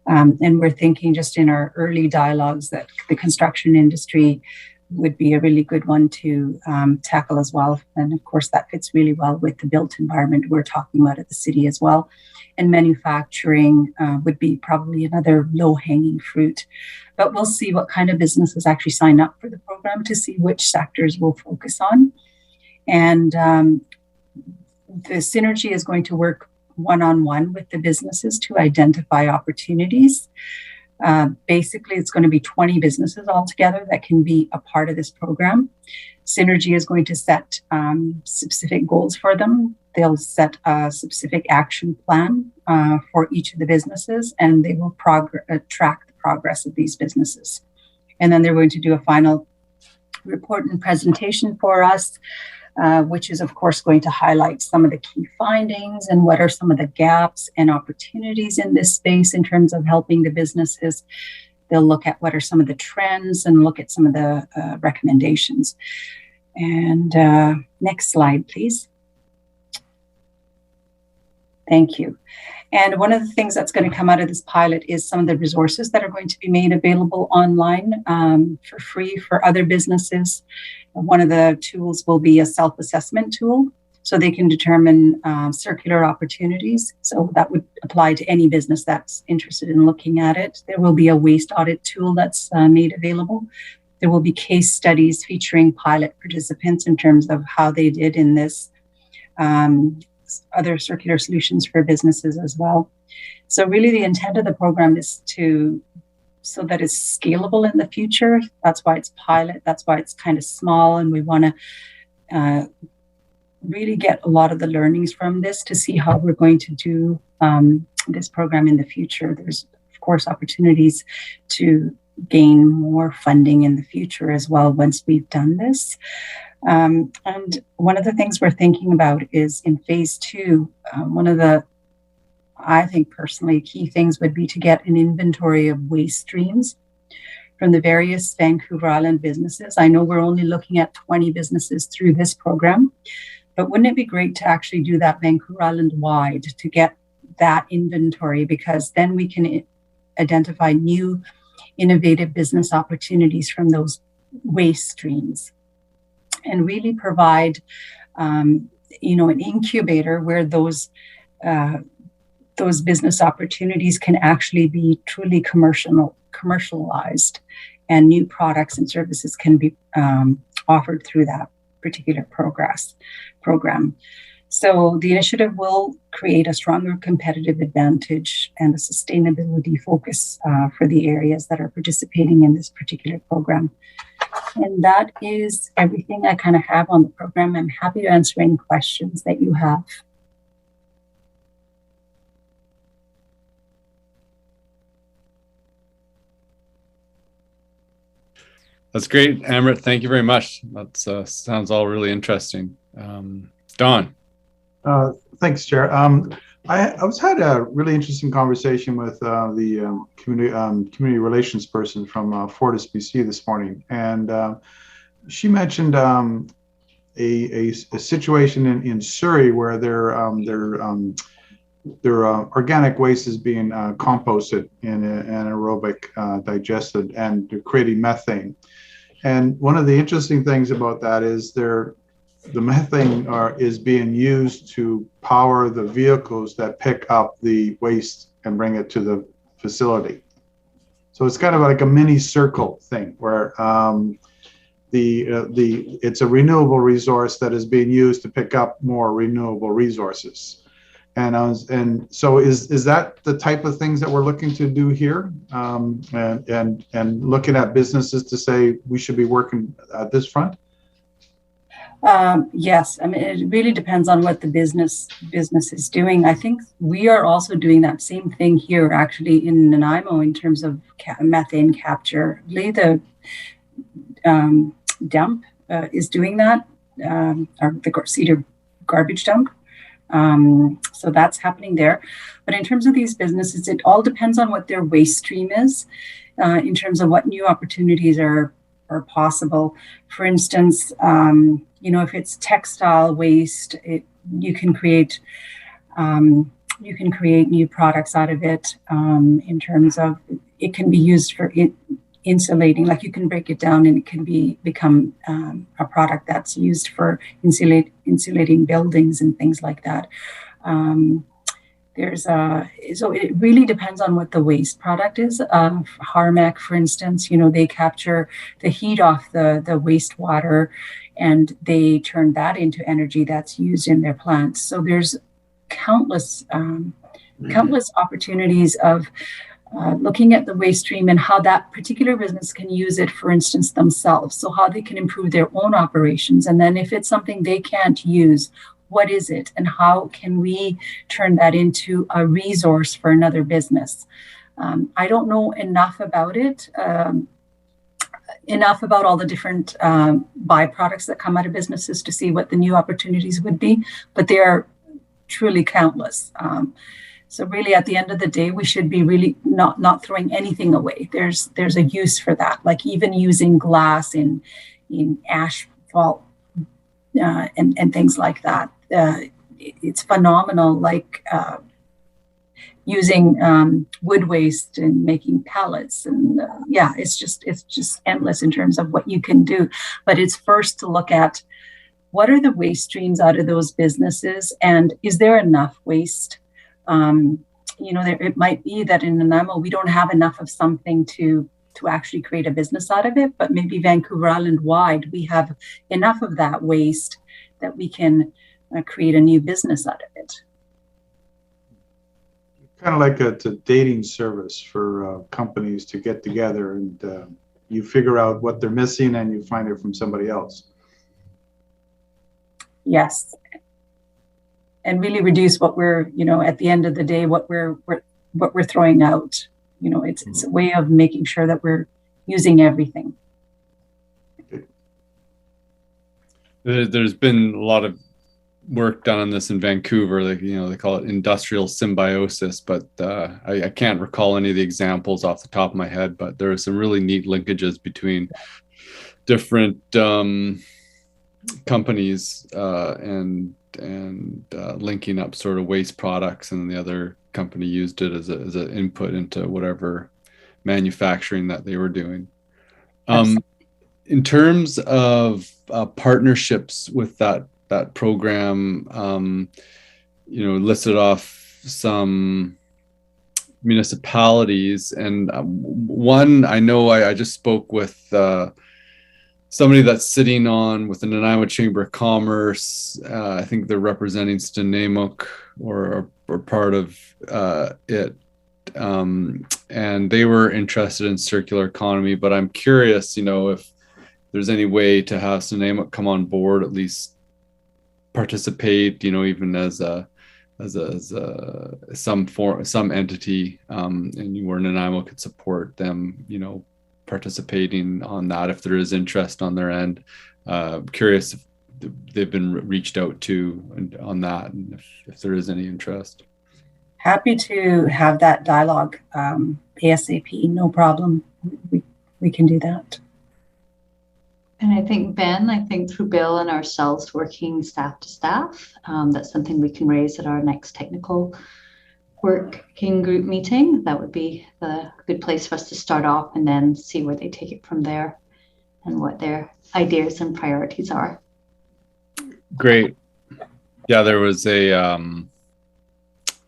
S10: And we're thinking just in our early dialogues that the construction industry would be a really good one to tackle as well. And of course, that fits really well with the built environment we're talking about at the city as well. And manufacturing would be probably another low-hanging fruit. But we'll see what kind of businesses actually sign up for the program to see which sectors we'll focus on. And the Synergy is going to work one-on-one with the businesses to identify opportunities. Basically, it's going to be 20 businesses altogether that can be a part of this program. Synergy is going to set specific goals for them. They'll set a specific action plan for each of the businesses, and they will track the progress of these businesses. And then they're going to do a final report and presentation for us, which is, of course, going to highlight some of the key findings and what are some of the gaps and opportunities in this space in terms of helping the businesses. They'll look at what are some of the trends and look at some of the recommendations. And next slide, please. Thank you. And one of the things that's going to come out of this pilot is some of the resources that are going to be made available online for free for other businesses. One of the tools will be a self-assessment tool, so they can determine circular opportunities. So that would apply to any business that's interested in looking at it. There will be a waste audit tool that's made available. There will be case studies featuring pilot participants in terms of how they did in this, other circular solutions for businesses as well. So really the intent of the program is so that it's scalable in the future. That's why it's pilot. That's why it's kind of small. And we want to really get a lot of the learnings from this to see how we're going to do this program in the future. There's, of course, opportunities to gain more funding in the future as well once we've done this. And one of the things we're thinking about is in phase 2, one of the, I think personally, key things would be to get an inventory of waste streams from the various Vancouver Island businesses. I know we're only looking at 20 businesses through this program, but wouldn't it be great to actually do that Vancouver Island wide to get that inventory, because then we can identify new innovative business opportunities from those waste streams and really provide, an incubator where those business opportunities can actually be truly commercialized and new products and services can be offered through that particular program. So the initiative will create a stronger competitive advantage and a sustainability focus for the areas that are participating in this particular program. And that is everything I kind of have on the program. I'm happy to answer any questions that you have.
S2: That's great, Amrit. Thank you very much. That sounds all really interesting. Don.
S3: Thanks, Chair. I had a really interesting conversation with the community relations person from Fortis, BC this morning, and she mentioned a situation in Surrey where their organic waste is being composted in anaerobic digested, and they're creating methane. And one of the interesting things about that is the methane is being used to power the vehicles that pick up the waste and bring it to the facility. So it's kind of like a mini circle thing where it's a renewable resource that is being used to pick up more renewable resources. And so is that the type of things that we're looking to do here, and looking at businesses to say we should be working at this front?
S10: Yes, I mean, it really depends on what the business is doing. I think we are also doing that same thing here, actually, in Nanaimo in terms of methane capture. The dump is doing that, or the Cedar garbage dump. So that's happening there. But in terms of these businesses, it all depends on what their waste stream is, in terms of what new opportunities are possible. For instance, if it's textile waste, you can create new products out of it. In terms of it can be used for insulating, like you can break it down and it can become a product that's used for insulating buildings and things like that. So it really depends on what the waste product is. Harmec, for instance, they capture the heat off the wastewater and they turn that into energy that's used in their plants. So there's countless opportunities of looking at the waste stream and how that particular business can use it, for instance, themselves. So how they can improve their own operations. And then if it's something they can't use, what is it? And how can we turn that into a resource for another business? I don't know enough about it, enough about all the different byproducts that come out of businesses to see what the new opportunities would be, but they are truly countless. So really, at the end of the day, we should be really not throwing anything away. There's a use for that, like even using glass in asphalt and things like that. It's phenomenal, like using wood waste and making pellets, and it's just endless in terms of what you can do. But it's first to look at what are the waste streams out of those businesses, and is there enough waste? It might be that in Nanaimo we don't have enough of something to actually create a business out of it, but maybe Vancouver Island wide we have enough of that waste that we can create a new business out of it.
S3: Kind of like it's a dating service for companies to get together, and you figure out what they're missing and you find it from somebody else. Yes. And really reduce what we're, at the end of the day, what we're throwing out. It's a way of making sure that we're using everything.
S2: There's been a lot of work done on this in Vancouver. They call it industrial symbiosis, but I can't recall any of the examples off the top of my head. But there are some really neat linkages between different companies and linking up sort of waste products, and the other company used it as an input into whatever manufacturing that they were doing. In terms of partnerships with that program, listed off some municipalities. And one, I know I just spoke with somebody that's sitting on with the Nanaimo Chamber of Commerce. I think they're representing Stinamook or part of it. And they were interested in circular economy, but I'm curious, if there's any way to have Stinamook come on board, at least participate, even as some entity, and where Nanaimo could support them, participating on that if there is interest on their end. Curious if they've been reached out to on that, and if there is any interest.
S10: Happy to have that dialogue ASAP, no problem. We can do that.
S11: And I think, Ben, through Bill and ourselves working staff to staff, that's something we can raise at our next technical working group meeting. That would be a good place for us to start off and then see where they take it from there and what their ideas and priorities are.
S2: Great. Yeah, there was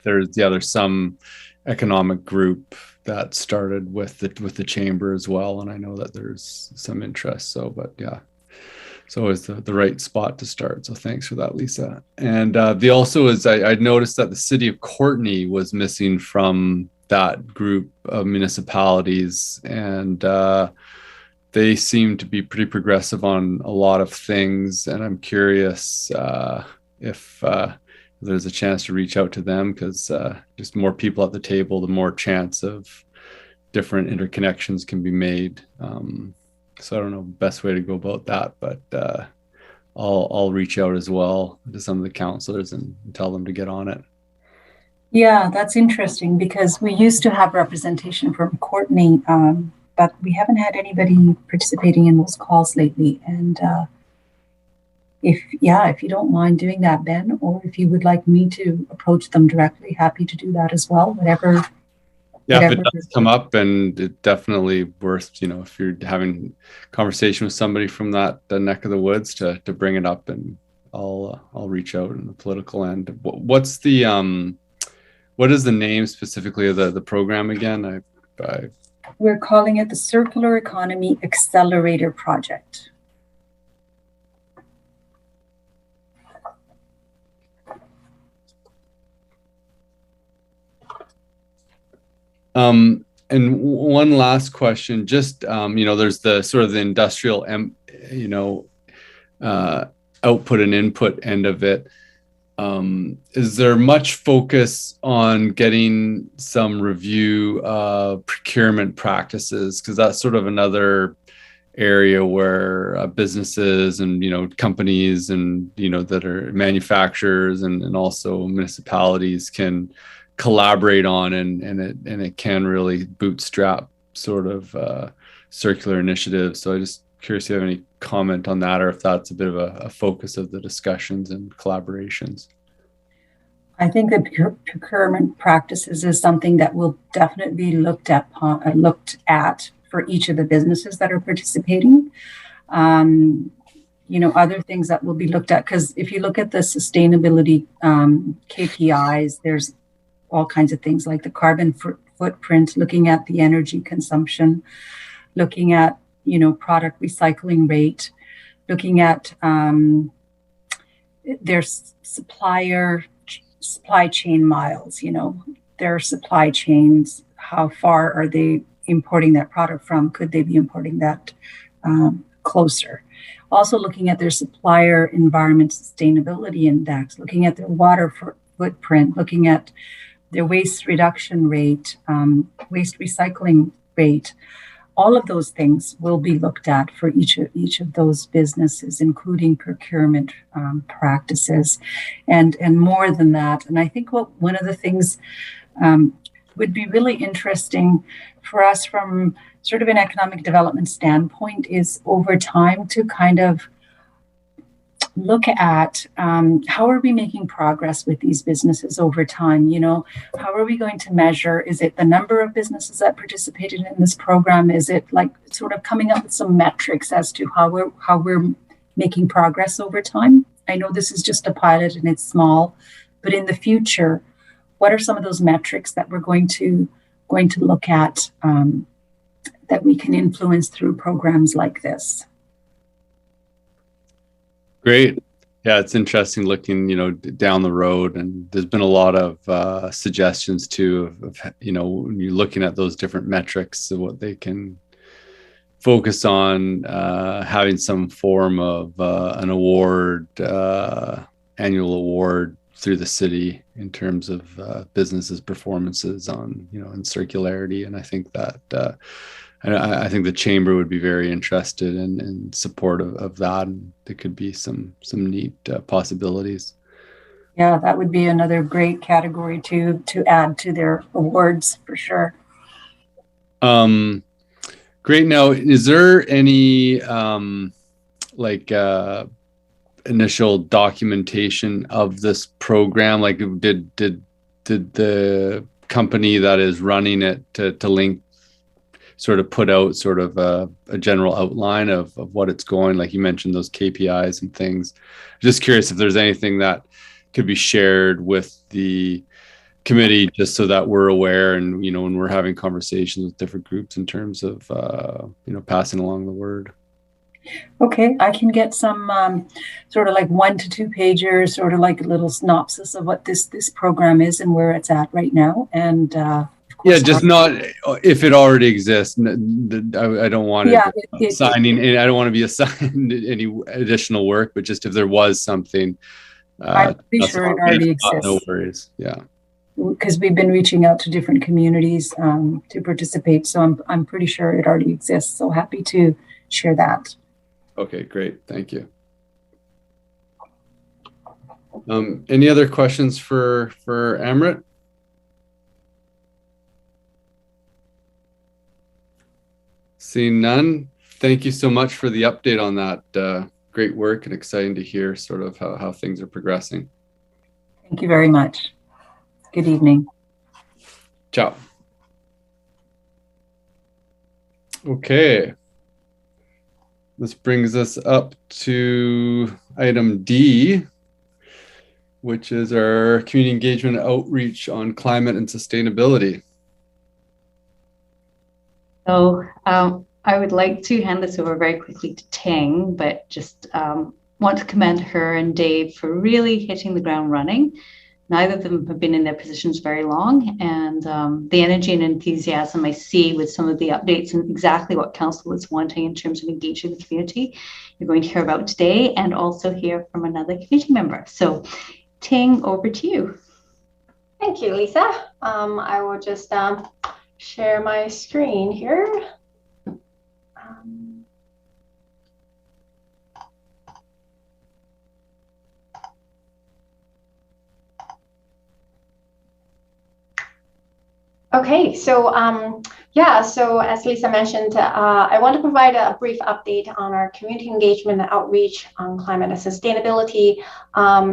S2: there's some economic group that started with the chamber as well, and I know that there's some interest. So, but yeah, so it's the right spot to start. So thanks for that, Lisa. And I noticed that the city of Courtenay was missing from that group of municipalities, and they seem to be pretty progressive on a lot of things. And I'm curious if there's a chance to reach out to them, because just more people at the table, the more chance of different interconnections can be made. So I don't know the best way to go about that, but I'll reach out as well to some of the councillors and tell them to get on it.
S10: Yeah, that's interesting, because we used to have representation from Courtenay, but we haven't had anybody participating in those calls lately. And if you don't mind doing that, Ben, or if you would like me to approach them directly, happy to do that as well, whatever.
S2: Yeah, if it does come up, and it definitely worth, if you're having conversation with somebody from the neck of the woods, to bring it up, and I'll reach out in the political end. What is the name specifically of the program again?
S10: We're calling it the Circular Economy Accelerator Project.
S2: And one last question, just, there's the sort of the industrial, output and input end of it. Is there much focus on getting some review of procurement practices? Because that's sort of another area where businesses and, companies and, that are manufacturers and also municipalities can collaborate on, and it can really bootstrap sort of circular initiatives. So I'm just curious if you have any comment on that, or if that's a bit of a focus of the discussions and collaborations.
S10: I think that procurement practices is something that will definitely be looked at for each of the businesses that are participating. Other things that will be looked at, because if you look at the sustainability KPIs, there's all kinds of things like the carbon footprint, looking at the energy consumption, looking at, product recycling rate, looking at their supply chain miles, their supply chains, how far are they importing that product from? Could they be importing that closer? Also looking at their supplier environment sustainability index, looking at their water footprint, looking at their waste reduction rate, waste recycling rate. All of those things will be looked at for each of those businesses, including procurement practices, and more than that. And I think one of the things would be really interesting for us from sort of an economic development standpoint is over time to kind of look at how are we making progress with these businesses over time? How are we going to measure? Is it the number of businesses that participated in this program? Is it like sort of coming up with some metrics as to how we're making progress over time? I know this is just a pilot and it's small, but in the future, what are some of those metrics that we're going to going to look at that we can influence through programs like this.
S2: Great. Yeah, it's interesting looking, down the road, and there's been a lot of suggestions too of when you're looking at those different metrics of what they can focus on, having some form of an award, annual award through the city in terms of businesses' performances on, in circularity. And I think that I think the chamber would be very interested in support of that, and there could be some neat possibilities.
S10: Yeah, that would be another great category to add to their awards for sure.
S2: Great. Now, is there any initial documentation of this program? Like, did the company that is running it to Link sort of put out sort of a general outline of what it's going, like you mentioned those KPIs and things? Just curious if there's anything that could be shared with the committee, just so that we're aware, and when we're having conversations with different groups in terms of passing along the word.
S10: Okay, I can get some sort of like 1 to 2 pagers, sort of like a little synopsis of what this program is and where it's at right now. And
S2: yeah, just not if it already exists. I don't want to signing, and I don't want to be assigned any additional work, but just if there was something.
S10: I'm pretty sure it already exists.
S2: No worries. Yeah.
S10: Because we've been reaching out to different communities to participate, so I'm pretty sure it already exists. So happy to share that.
S2: Okay, great, thank you. Any other questions for Amrit? Seeing none, thank you so much for the update on that. Great work, and exciting to hear sort of how things are progressing.
S10: Thank you very much. Good evening.
S2: Ciao. Okay. This brings us up to item D, which is our community engagement outreach on climate and sustainability.
S11: So I would like to hand this over very quickly to Ting, but just want to commend her and Dave for really hitting the ground running. Neither of them have been in their positions very long, and the energy and enthusiasm I see with some of the updates and exactly what council is wanting in terms of engaging the community, you're going to hear about today, and also hear from another community member. So Ting, over to you.
S12: Thank you, Lisa. I will just share my screen here. Okay, so so as Lisa mentioned, I want to provide a brief update on our community engagement and outreach on climate and sustainability.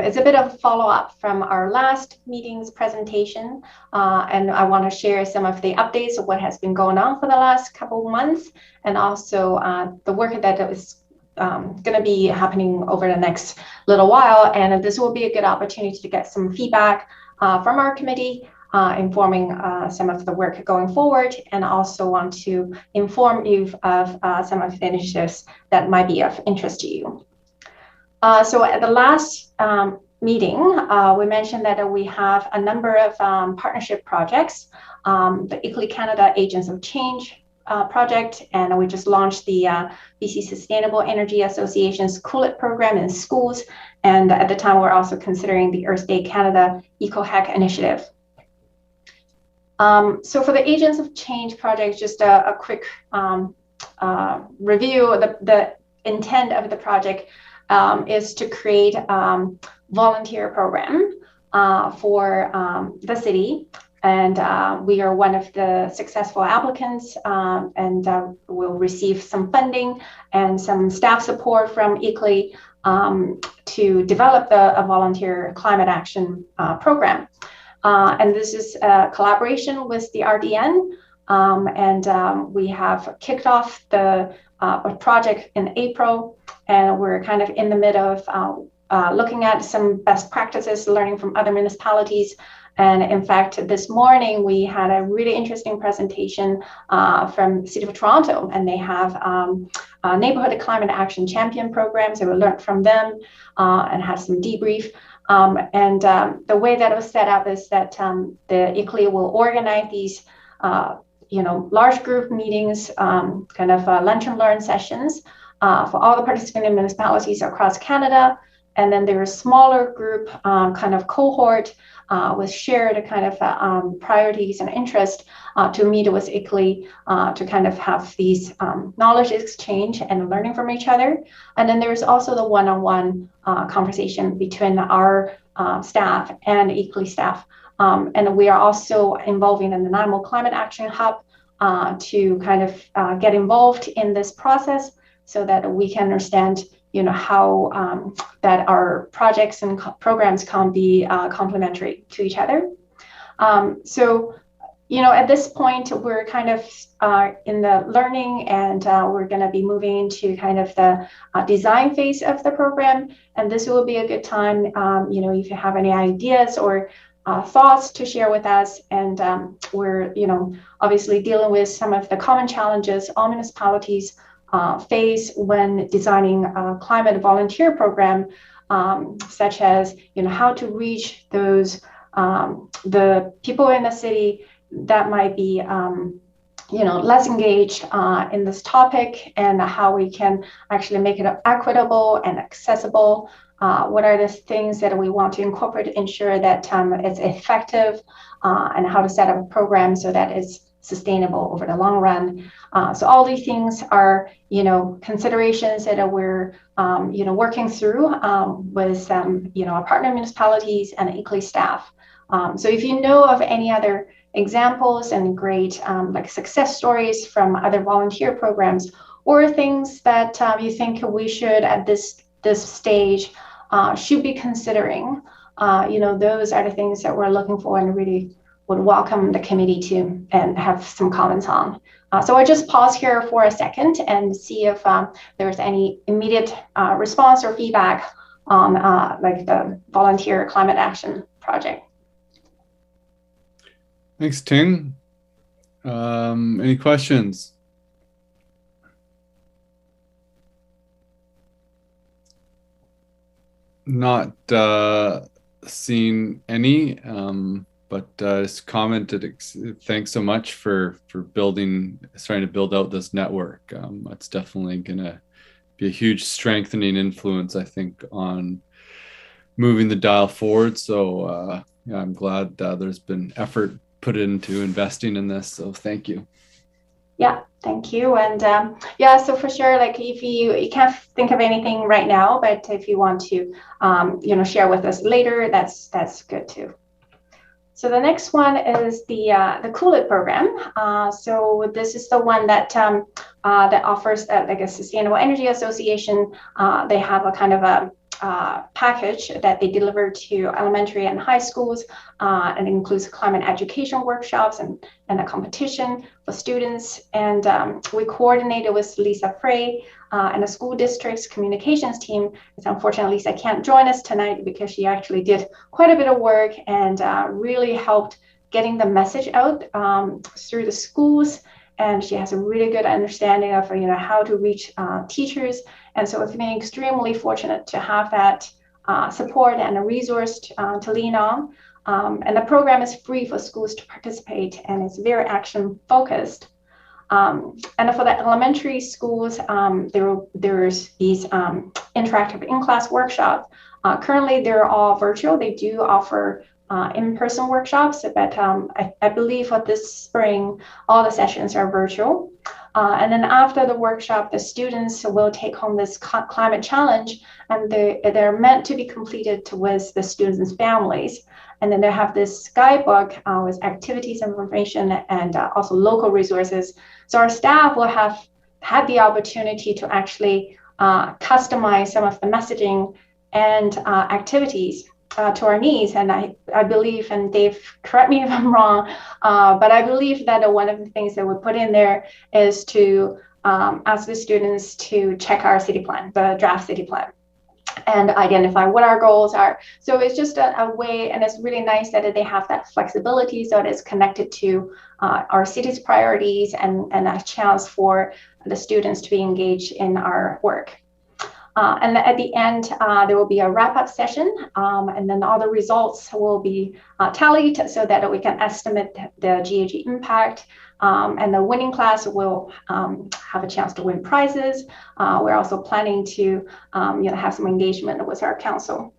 S12: It's a bit of a follow-up from our last meeting's presentation, and I want to share some of the updates of what has been going on for the last couple of months, and also the work that is going to be happening over the next little while. And this will be a good opportunity to get some feedback from our committee, informing some of the work going forward, and also want to inform you of some of the initiatives that might be of interest to you. So at the last meeting, we mentioned that we have a number of partnership projects, the Ecohack Canada Agents of Change project, and we just launched the BC Sustainable Energy Association's Cool It program in schools, and at the time we're also considering the Earth Day Canada Ecohack initiative. So for the Agents of Change project, just a quick review. The intent of the project is to create a volunteer program for the city, and we are one of the successful applicants, and we'll receive some funding and some staff support from Ecohack to develop a volunteer climate action program. And this is a collaboration with the RDN, and we have kicked off the project in April, and we're kind of in the middle of looking at some best practices, learning from other municipalities. And in fact, this morning we had a really interesting presentation from the City of Toronto, and they have neighborhood climate action champion programs. So we learned from them and had some debrief. And the way that it was set up is that the ICLEI will organize these, large group meetings, kind of lunch and learn sessions for all the participating municipalities across Canada. And then there is a smaller group kind of cohort with shared kind of priorities and interest to meet with ICLEI to kind of have these knowledge exchange and learning from each other. And then there's also the one-on-one conversation between our staff and ICLEI staff. And we are also involving in the Nanaimo Climate Action Hub to kind of get involved in this process so that we can understand how that our projects and programs can be complementary to each other. So, at this point, we're kind of in the learning, and we're going to be moving into kind of the design phase of the program. And this will be a good time, if you have any ideas or thoughts to share with us. And we're, obviously dealing with some of the common challenges all municipalities face when designing a climate volunteer program, such as how to reach those the people in the city that might be less engaged in this topic, and how we can actually make it equitable and accessible. What are the things that we want to incorporate to ensure that it's effective, and how to set up a program so that it's sustainable over the long run. So all these things are, considerations that we're, working through with, our partner municipalities and ICLEI staff. So if you know of any other examples and great like success stories from other volunteer programs, or things that you think we should at this stage should be considering, those are the things that we're looking for and really would welcome the committee to and have some comments on. So I'll just pause here for a second and see if there's any immediate response or feedback on like the volunteer climate action project.
S2: Thanks, Ting. Any questions? Not seen any. But just commented, thanks so much for trying to build out this network. That's definitely going to be a huge strengthening influence, I think, on moving the dial forward. So I'm glad there's been effort put into investing in this. So thank you.
S12: Yeah, thank you. And so for sure, like if you can't think of anything right now, but if you want to, share with us later, that's good too. So the next one is the Cool It program. So this is the one that that offers like a Sustainable Energy Association. They have a kind of a package that they deliver to elementary and high schools, and it includes climate education workshops and a competition for students. And we coordinated with Lisa Frey and the school district's communications team. It's unfortunately Lisa can't join us tonight because she actually did quite a bit of work and really helped getting the message out through the schools. And she has a really good understanding of how to reach teachers. And so we've been extremely fortunate to have that support and a resource to lean on. And the program is free for schools to participate, and it's very action focused. And for the elementary schools, there's these interactive in-class workshops. Currently, they're all virtual. They do offer in-person workshops, but I believe for this spring, all the sessions are virtual. And then after the workshop, the students will take home this climate challenge, and they're meant to be completed with the students and families. And then they have this guidebook with activities and information and also local resources. So our staff will have had the opportunity to actually customize some of the messaging and activities to our needs. And I believe, and Dave, correct me if I'm wrong, but I believe that one of the things that we put in there is to ask the students to check our city plan, the draft city plan. and identify what our goals are. So it's just a way, and it's really nice that they have that flexibility, so that it's connected to our city's priorities and a chance for the students to be engaged in our work. And at the end, there will be a wrap-up session, and then all the results will be tallied so that we can estimate the GAG impact. And the winning class will have a chance to win prizes. We're also planning to have some engagement with our council.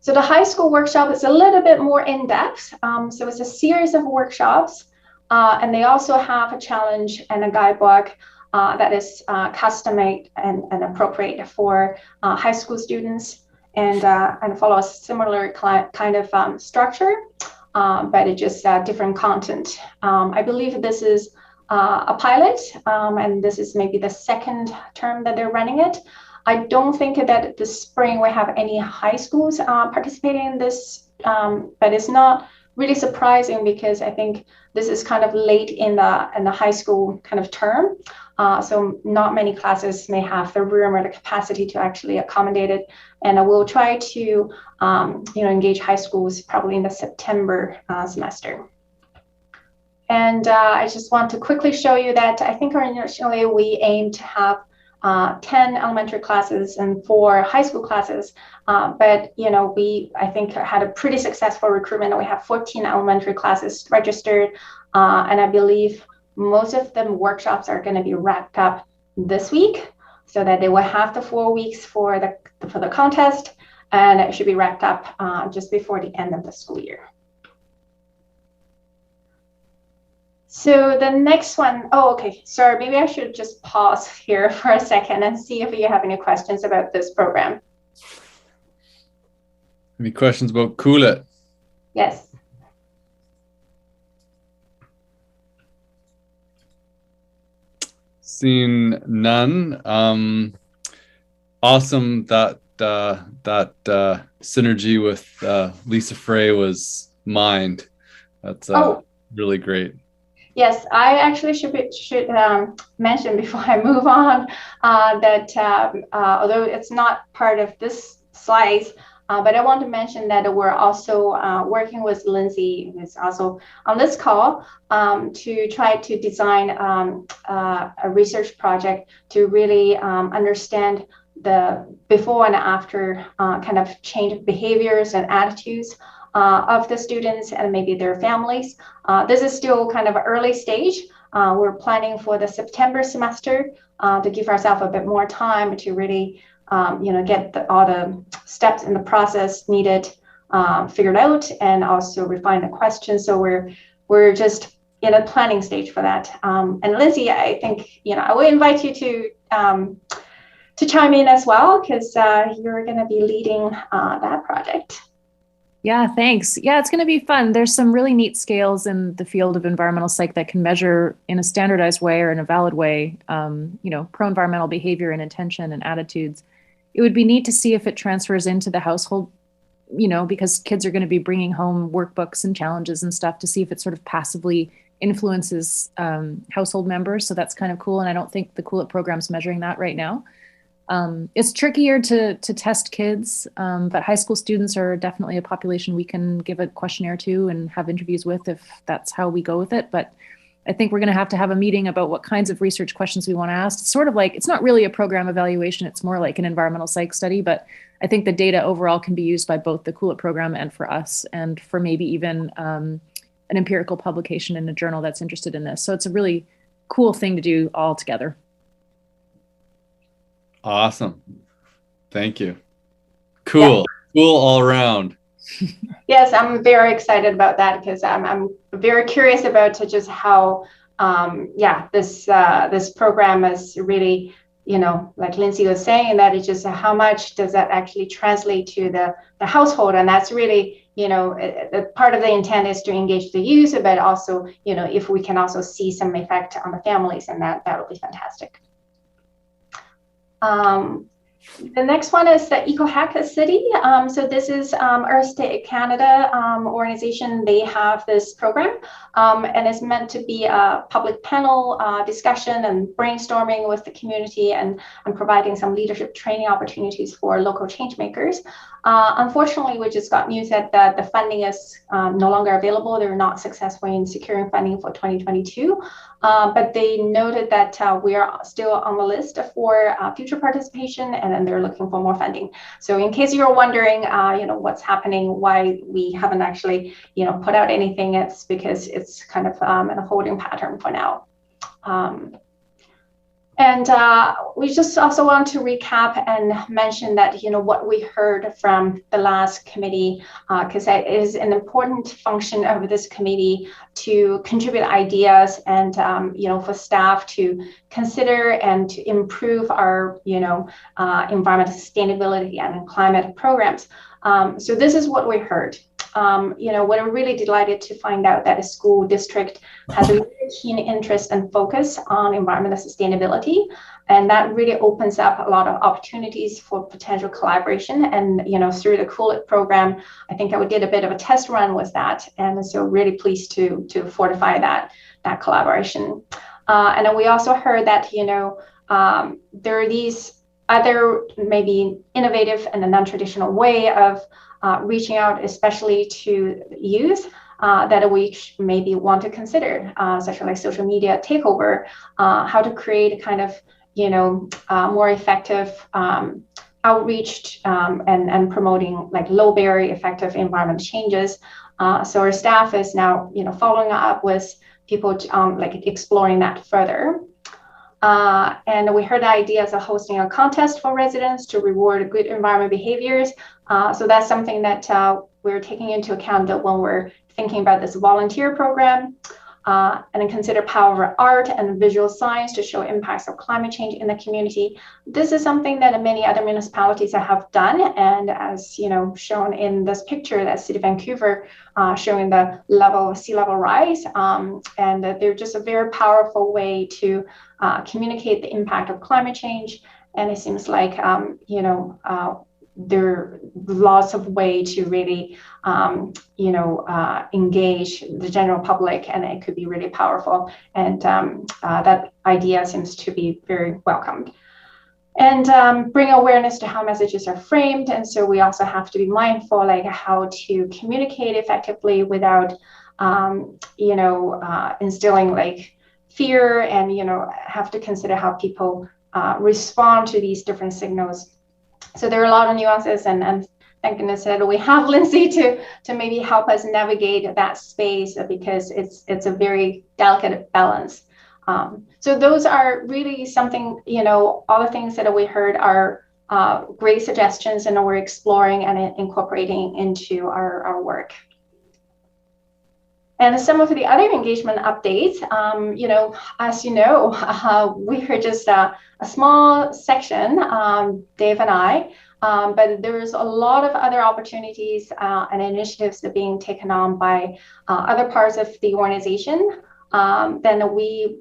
S12: So the high school workshop is a little bit more in-depth. So it's a series of workshops, and they also have a challenge and a guidebook that is custom-made and appropriate for high school students, and follow a similar kind of structure. But it's just different content. I believe this is a pilot, and this is maybe the second term that they're running it. I don't think that this spring we have any high schools participating in this, but it's not really surprising because I think this is kind of late in the high school kind of term. So not many classes may have the room or the capacity to actually accommodate it. And we'll try to engage high schools probably in the September semester. And I just want to quickly show you that I think originally we aim to have 10 elementary classes and 4 high school classes. But we, I think, had a pretty successful recruitment. We have 14 elementary classes registered, and I believe most of the workshops are going to be wrapped up this week, so that they will have the 4 weeks for the contest, and it should be wrapped up just before the end of the school year. So the next one, okay, sorry, maybe I should just pause here for a second and see if you have any questions about this program.
S2: Any questions about Cool It?
S12: Yes.
S2: Seeing none. Awesome that synergy with Lisa Frey was mined. That's really great.
S12: Yes, I actually should mention before I move on that although it's not part of this slide, but I want to mention that we're also working with Lindsay, who's also on this call, to try to design a research project to really understand the before and after kind of change of behaviors and attitudes of the students and maybe their families. This is still kind of an early stage. We're planning for the September semester to give ourselves a bit more time to really get all the steps in the process needed figured out, and also refine the questions. So we're just in a planning stage for that. And Lindsay, I think I will invite you to chime in as well, because you're going to be leading that project.
S13: Yeah, thanks. Yeah, it's going to be fun. There's some really neat scales in the field of environmental psych that can measure in a standardized way or in a valid way, pro-environmental behavior and intention and attitudes. It would be neat to see if it transfers into the household, because kids are going to be bringing home workbooks and challenges and stuff, to see if it sort of passively influences household members. So that's kind of cool. And I don't think the Cool It program's measuring that right now. It's trickier to test kids, but high school students are definitely a population we can give a questionnaire to and have interviews with if that's how we go with it. But I think we're going to have a meeting about what kinds of research questions we want to ask. It's sort of like, it's not really a program evaluation. It's more like an environmental psych study, but I think the data overall can be used by both the Cool It program and for us, and for maybe even an empirical publication in a journal that's interested in this. So it's a really cool thing to do all together.
S2: Awesome. Thank you. Cool. Yeah. Cool all around.
S12: Yes, I'm very excited about that, because I'm very curious about just how this program is really, like Lindsay was saying, that it's just how much does that actually translate to the household. And that's really, part of the intent is to engage the user, but also, if we can also see some effect on the families, and that would be fantastic. The next one is the Ecohack City. So this is Earth Day Canada organization. They have this program, and it's meant to be a public panel discussion and brainstorming with the community and providing some leadership training opportunities for local change makers. Unfortunately, we just got news that the funding is no longer available. They're not successful in securing funding for 2022. But they noted that we are still on the list for future participation, and then they're looking for more funding. So in case you're wondering, what's happening, why we haven't actually, put out anything, it's because it's kind of in a holding pattern for now. And we just also want to recap and mention that, what we heard from the last committee, because it is an important function of this committee to contribute ideas and, for staff to consider and to improve our, environmental sustainability and climate programs. So this is what we heard. We're really delighted to find out that a school district has a really keen interest and focus on environmental sustainability, and that really opens up a lot of opportunities for potential collaboration. And through the Cool It program, I think we did a bit of a test run with that, and so really pleased to fortify that collaboration. And then we also heard that there are these other maybe innovative and a non-traditional way of reaching out, especially to youth, that we maybe want to consider, such as like social media takeover, how to create a kind of, more effective outreach and promoting like low barrier effective environment changes. So our staff is now, following up with people like exploring that further. And we heard the ideas of hosting a contest for residents to reward good environment behaviors. So that's something that we're taking into account when we're thinking about this volunteer program. And then consider power of art and visual science to show impacts of climate change in the community. This is something that many other municipalities have done. And as shown in this picture, that City of Vancouver showing the level of sea level rise. And they're just a very powerful way to communicate the impact of climate change. And it seems like, there are lots of ways to really, engage the general public, and it could be really powerful. And that idea seems to be very welcomed. And bring awareness to how messages are framed. And so we also have to be mindful, like how to communicate effectively without, instilling like fear, and, have to consider how people respond to these different signals. So there are a lot of nuances, and thank goodness that we have Lindsay to maybe help us navigate that space, because it's a very delicate balance. So those are really something, all the things that we heard are great suggestions, and we're exploring and incorporating into our work. And some of the other engagement updates, as we heard just a small section, Dave and I, but there's a lot of other opportunities and initiatives that are being taken on by other parts of the organization. Then we,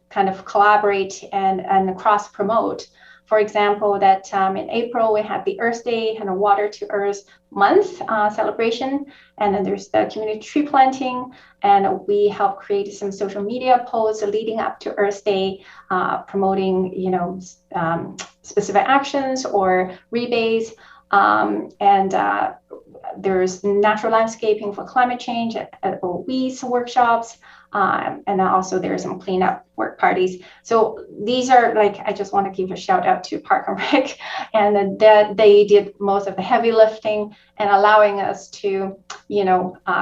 S12: kind of collaborate and cross-promote. For example, that in April, we had the Earth Day and a Water to Earth Month celebration. And then there's the community tree planting. And we help create some social media posts leading up to Earth Day, promoting, specific actions or rebates. There's natural landscaping for climate change at weeds workshops. And then also there's some cleanup work parties. So these are I just want to give a shout out to Park and Rec, and that they did most of the heavy lifting and allowing us to,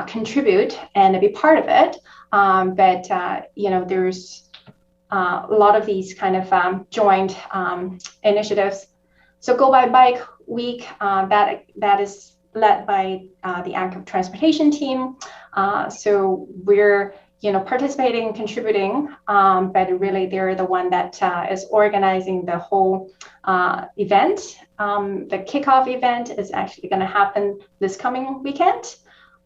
S12: contribute and be part of it. But there's a lot of these kind of joint initiatives. So Go by Bike Week, that is led by the active transportation team. So we're participating and contributing, but really they're the one that is organizing the whole event. The kickoff event is actually going to happen this coming weekend.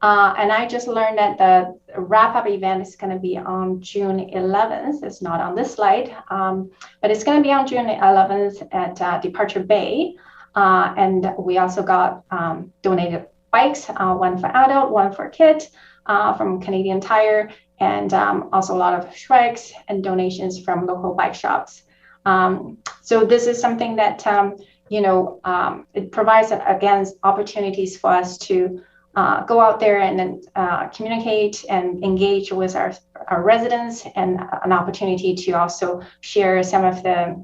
S12: And I just learned that the wrap-up event is going to be on June 11th. It's not on this slide, but it's going to be on June 11th at Departure Bay. And we also got donated bikes, one for adult, one for kid, from Canadian Tire, and also a lot of Shreks and donations from local bike shops. So this is something that, it provides, again, opportunities for us to go out there and then communicate and engage with our residents, and an opportunity to also share some of the,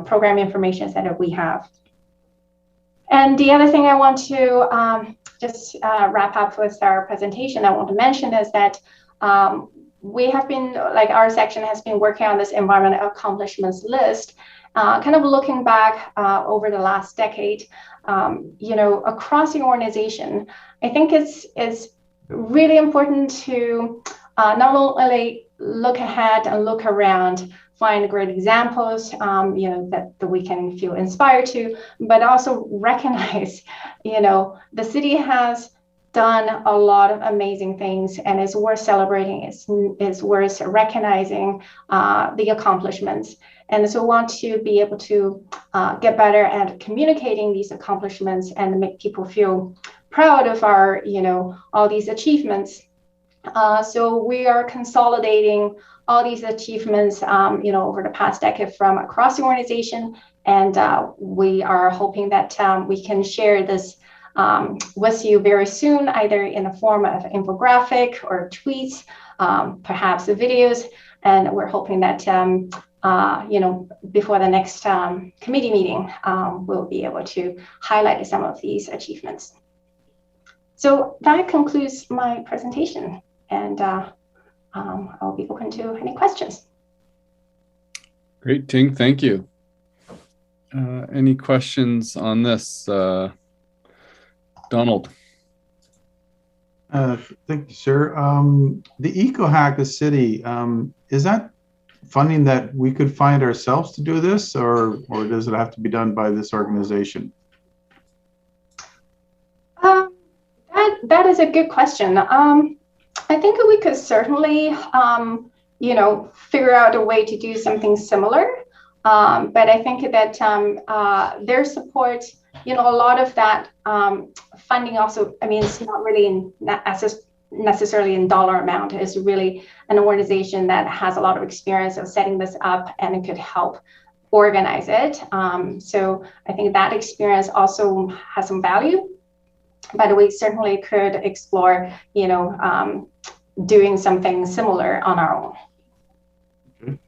S12: program information that we have. And the other thing I want to just wrap up with our presentation, I want to mention is that we have been, our section has been working on this environmental accomplishments list, kind of looking back over the last decade, across the organization. I think it's really important to not only look ahead and look around, find great examples, that we can feel inspired to, but also recognize, the city has done a lot of amazing things, and it's worth celebrating. It's worth recognizing the accomplishments. And so we want to be able to get better at communicating these accomplishments and make people feel proud of our, all these achievements. So we are consolidating all these achievements, over the past decade from across the organization. And we are hoping that we can share this with you very soon, either in the form of infographic or tweets, perhaps the videos. And we're hoping that, before the next committee meeting, we'll be able to highlight some of these achievements. So that concludes my presentation, and I'll be open to any questions.
S2: Great, Ting, thank you. Any questions on this? Donald.
S3: Thank you, sir. The Ecohack City, is that funding that we could find ourselves to do this, or does it have to be done by this organization?
S12: That is a good question. I think we could certainly, figure out a way to do something similar. But I think that their support, a lot of that funding also, it's not really necessarily in dollar amount. It's really an organization that has a lot of experience of setting this up, and it could help organize it. So I think that experience also has some value, but we certainly could explore, doing something similar on our own. Okay.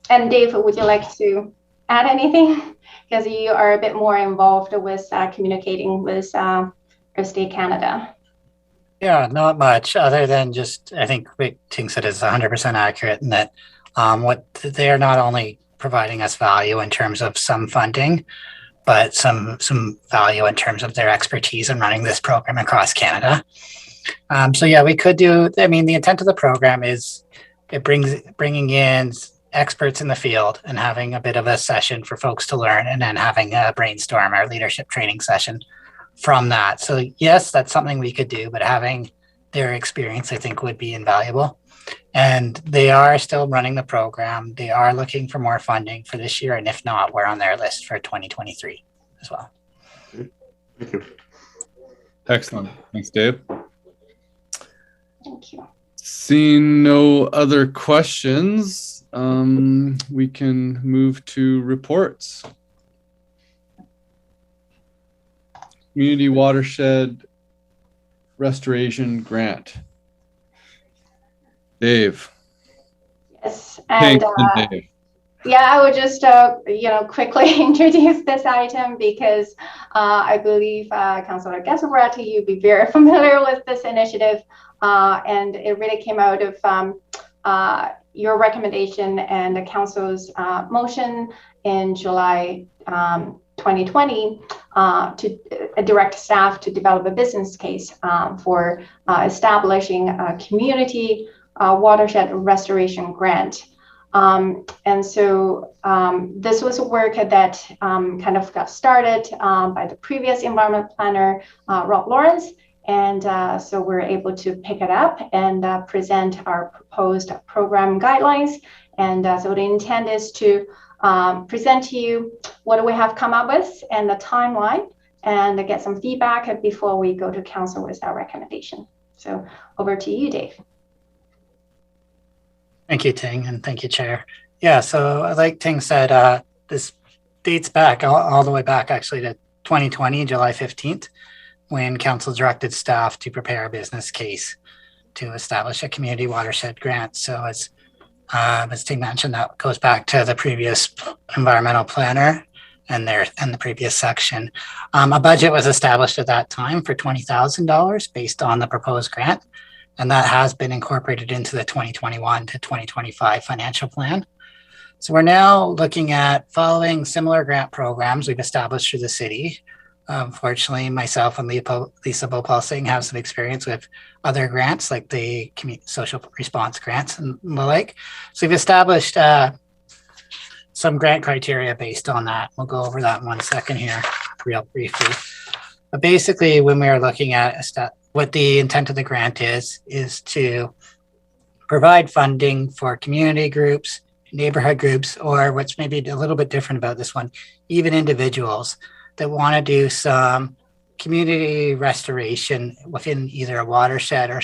S12: And Dave, would you like to add anything? Because you are a bit more involved with communicating with State Canada.
S14: Yeah, not much other than just, I think what Ting said is 100% accurate, in that what they are not only providing us value in terms of some funding, but some value in terms of their expertise in running this program across Canada. So yeah, we could do, the intent of the program is bringing in experts in the field and having a bit of a session for folks to learn, and then having a brainstorm or leadership training session from that. So yes, that's something we could do, but having their experience, I think, would be invaluable. And they are still running the program. They are looking for more funding for this year, and if not, we're on their list for 2023 as well.
S3: Thank you.
S2: Excellent. Thanks, Dave.
S12: Thank you.
S2: Seeing no other questions, we can move to reports. Community Watershed Restoration Grant. Dave.
S12: Yes, and
S2: Dave.
S12: yeah, I would just quickly introduce this item, because I believe Councillor Gasselbrati, you'd be very familiar with this initiative, and it really came out of your recommendation and the council's motion in July 2020 to direct staff to develop a business case for establishing a community watershed restoration grant. And so this was a work that kind of got started by the previous environment planner, Rob Lawrence. And so we're able to pick it up and present our proposed program guidelines. And so the intent is to present to you what we have come up with and the timeline, and get some feedback before we go to council with our recommendation. So over to you, Dave.
S14: Thank you, Ting, and thank you, Chair. Yeah, so like Ting said, this dates back all the way back actually to 2020, July 15th, when council directed staff to prepare a business case to establish a community watershed grant. So as Ting mentioned, that goes back to the previous environmental planner and the previous section. A budget was established at that time for $20,000 based on the proposed grant, and that has been incorporated into the 2021 to 2025 financial plan. So we're now looking at following similar grant programs we've established through the city. Fortunately, myself and Lisa Bopal-Singh have some experience with other grants like the social response grants and the like. So we've established some grant criteria based on that. We'll go over that in 1 second here, real briefly. But basically, when we are looking at what the intent of the grant is to provide funding for community groups, neighborhood groups, or what's maybe a little bit different about this one, even individuals that want to do some community restoration within either a watershed or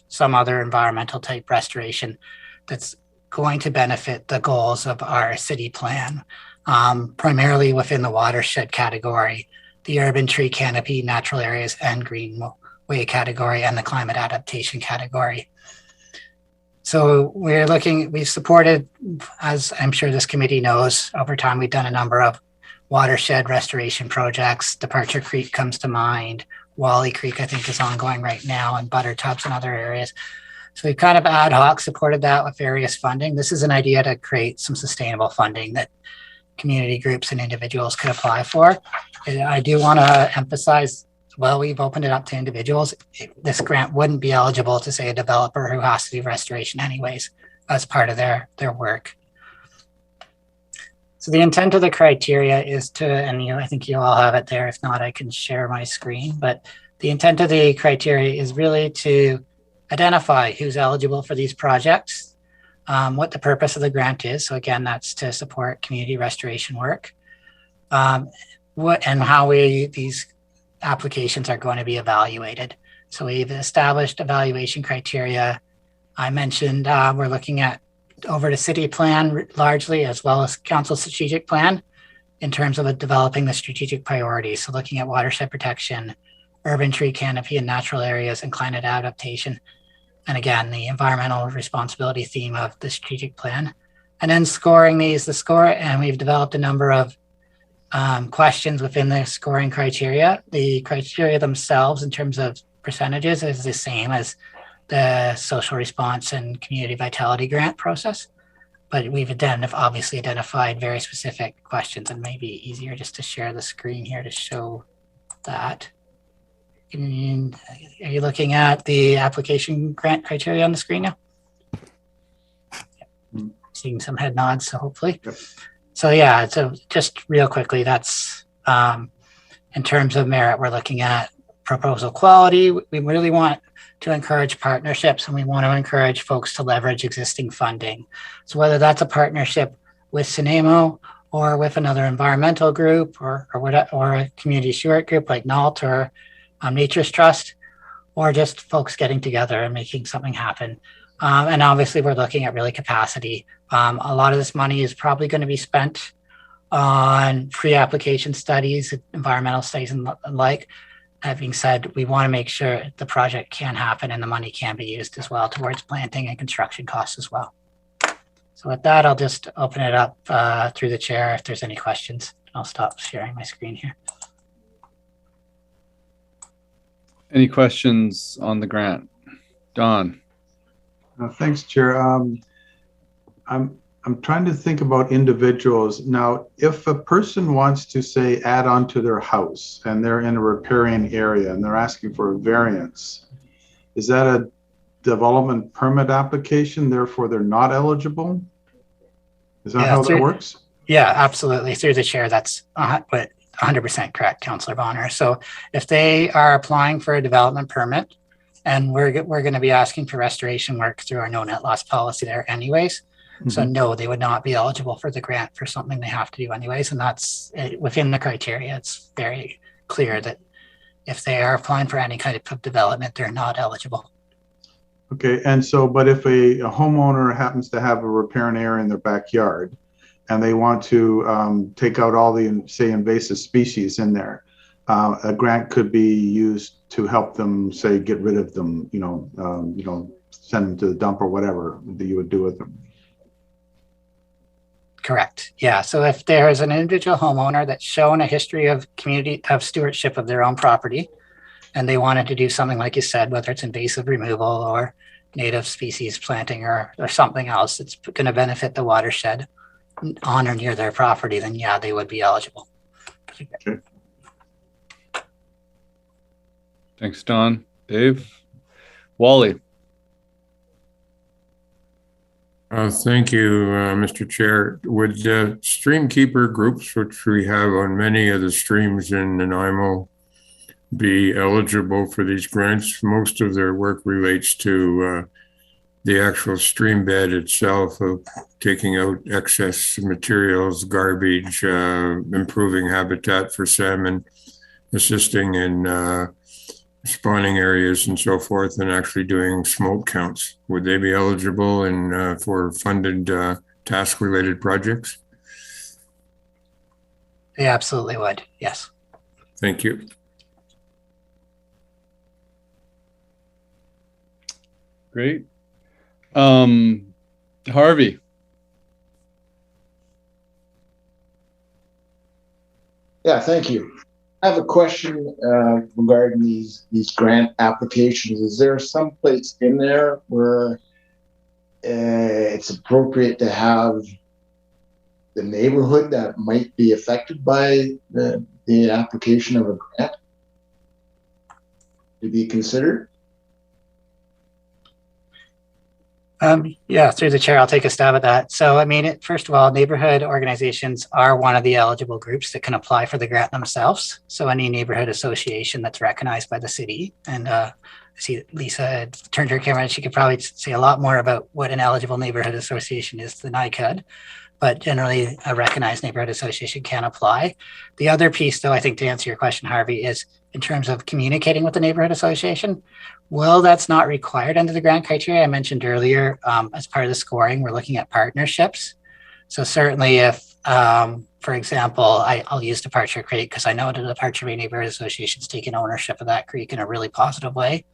S14: some other environmental type restoration that's going to benefit the goals of our city plan, primarily within the watershed category, the urban tree canopy, natural areas, and greenway category, and the climate adaptation category. So we've supported, as I'm sure this committee knows, over time, we've done a number of watershed restoration projects. Departure Creek comes to mind. Wally Creek, I think, is ongoing right now, and Butter Tubs and other areas. So we've kind of ad hoc supported that with various funding. This is an idea to create some sustainable funding that community groups and individuals could apply for. And I do want to emphasize, well, we've opened it up to individuals. This grant wouldn't be eligible to, say, a developer who has to do restoration anyways as part of their work. So the intent of the criteria is to, and I think you all have it there. If not, I can share my screen. But the intent of the criteria is really to identify who's eligible for these projects, what the purpose of the grant is. So again, that's to support community restoration work, what and how these applications are going to be evaluated. So we've established evaluation criteria. I mentioned we're looking at over the city plan largely, as well as council strategic plan in terms of developing the strategic priorities. So looking at watershed protection, urban tree canopy and natural areas, and climate adaptation. And again, the environmental responsibility theme of the strategic plan. And then scoring these, and we've developed a number of questions within the scoring criteria. The criteria themselves in terms of percentages is the same as the social response and community vitality grant process, but we've obviously identified very specific questions, and maybe easier just to share the screen here to show that. Are you looking at the application grant criteria on the screen now? Yep. Seeing some head nods, so hopefully. Yep. So yeah, so just real quickly, that's in terms of merit, we're looking at proposal quality. We really want to encourage partnerships, and we want to encourage folks to leverage existing funding. So whether that's a partnership with Cinemo or with another environmental group or a community steward group like NALT or Nature's Trust, or just folks getting together and making something happen. And obviously we're looking at really capacity. A lot of this money is probably going to be spent on pre-application studies, environmental studies and the like. That being said, we want to make sure the project can happen and the money can be used as well towards planting and construction costs as well. So with that, I'll just open it up through the chair if there's any questions. I'll stop sharing my screen here.
S2: Any questions on the grant? Don.
S3: Thanks, Chair. I'm trying to think about individuals. Now, if a person wants to, say, add on to their house and they're in a riparian area and they're asking for a variance, is that a development permit application, therefore they're not eligible? Is that how that works?
S14: Yeah, absolutely. Through the chair, that's 100% correct, Councillor Bonner. So if they are applying for a development permit, and we're going to be asking for restoration work through our no net loss policy there anyways. So no, they would not be eligible for the grant for something they have to do anyways. And that's within the criteria. It's very clear that if they are applying for any kind of development, they're not eligible.
S3: Okay, and so, but if a homeowner happens to have a riparian area in their backyard and they want to take out all the, say, invasive species in there, a grant could be used to help them, say, get rid of them, send them to the dump or whatever that you would do with them.
S14: Correct. Yeah. So if there is an individual homeowner that's shown a history of stewardship of their own property, and they wanted to do something like you said, whether it's invasive removal or native species planting or something else that's going to benefit the watershed on or near their property, then yeah, they would be eligible.
S3: Okay.
S2: Thanks, Don. Dave? Wally?
S6: Thank you, Mr. Chair. Would stream keeper groups, which we have on many of the streams in Nanaimo, be eligible for these grants? Most of their work relates to the actual stream bed itself, of taking out excess materials, garbage, improving habitat for salmon, assisting in spawning areas and so forth, and actually doing smoke counts. Would they be eligible for funded task-related projects?
S14: They absolutely would, yes.
S6: Thank you.
S2: Great. Harvey?
S4: Yeah, thank you. I have a question regarding these grant applications. Is there some place in there where it's appropriate to have the neighborhood that might be affected by the application of a grant to be considered?
S14: Yeah, through the chair, I'll take a stab at that. So, I mean, first of all, neighborhood organizations are one of the eligible groups that can apply for the grant themselves. So any neighborhood association that's recognized by the city, and I see Lisa turned her camera, and she could probably say a lot more about what an eligible neighborhood association is than I could. But generally, a recognized neighborhood association can apply. The other piece, though, I think to answer your question, Harvey, is in terms of communicating with the neighborhood association. Well, that's not required under the grant criteria I mentioned earlier. As part of the scoring, we're looking at partnerships. So certainly if, for example, I'll use Departure Creek because I know the Departure Bay Neighborhood Association's taken ownership of that creek in a really positive way.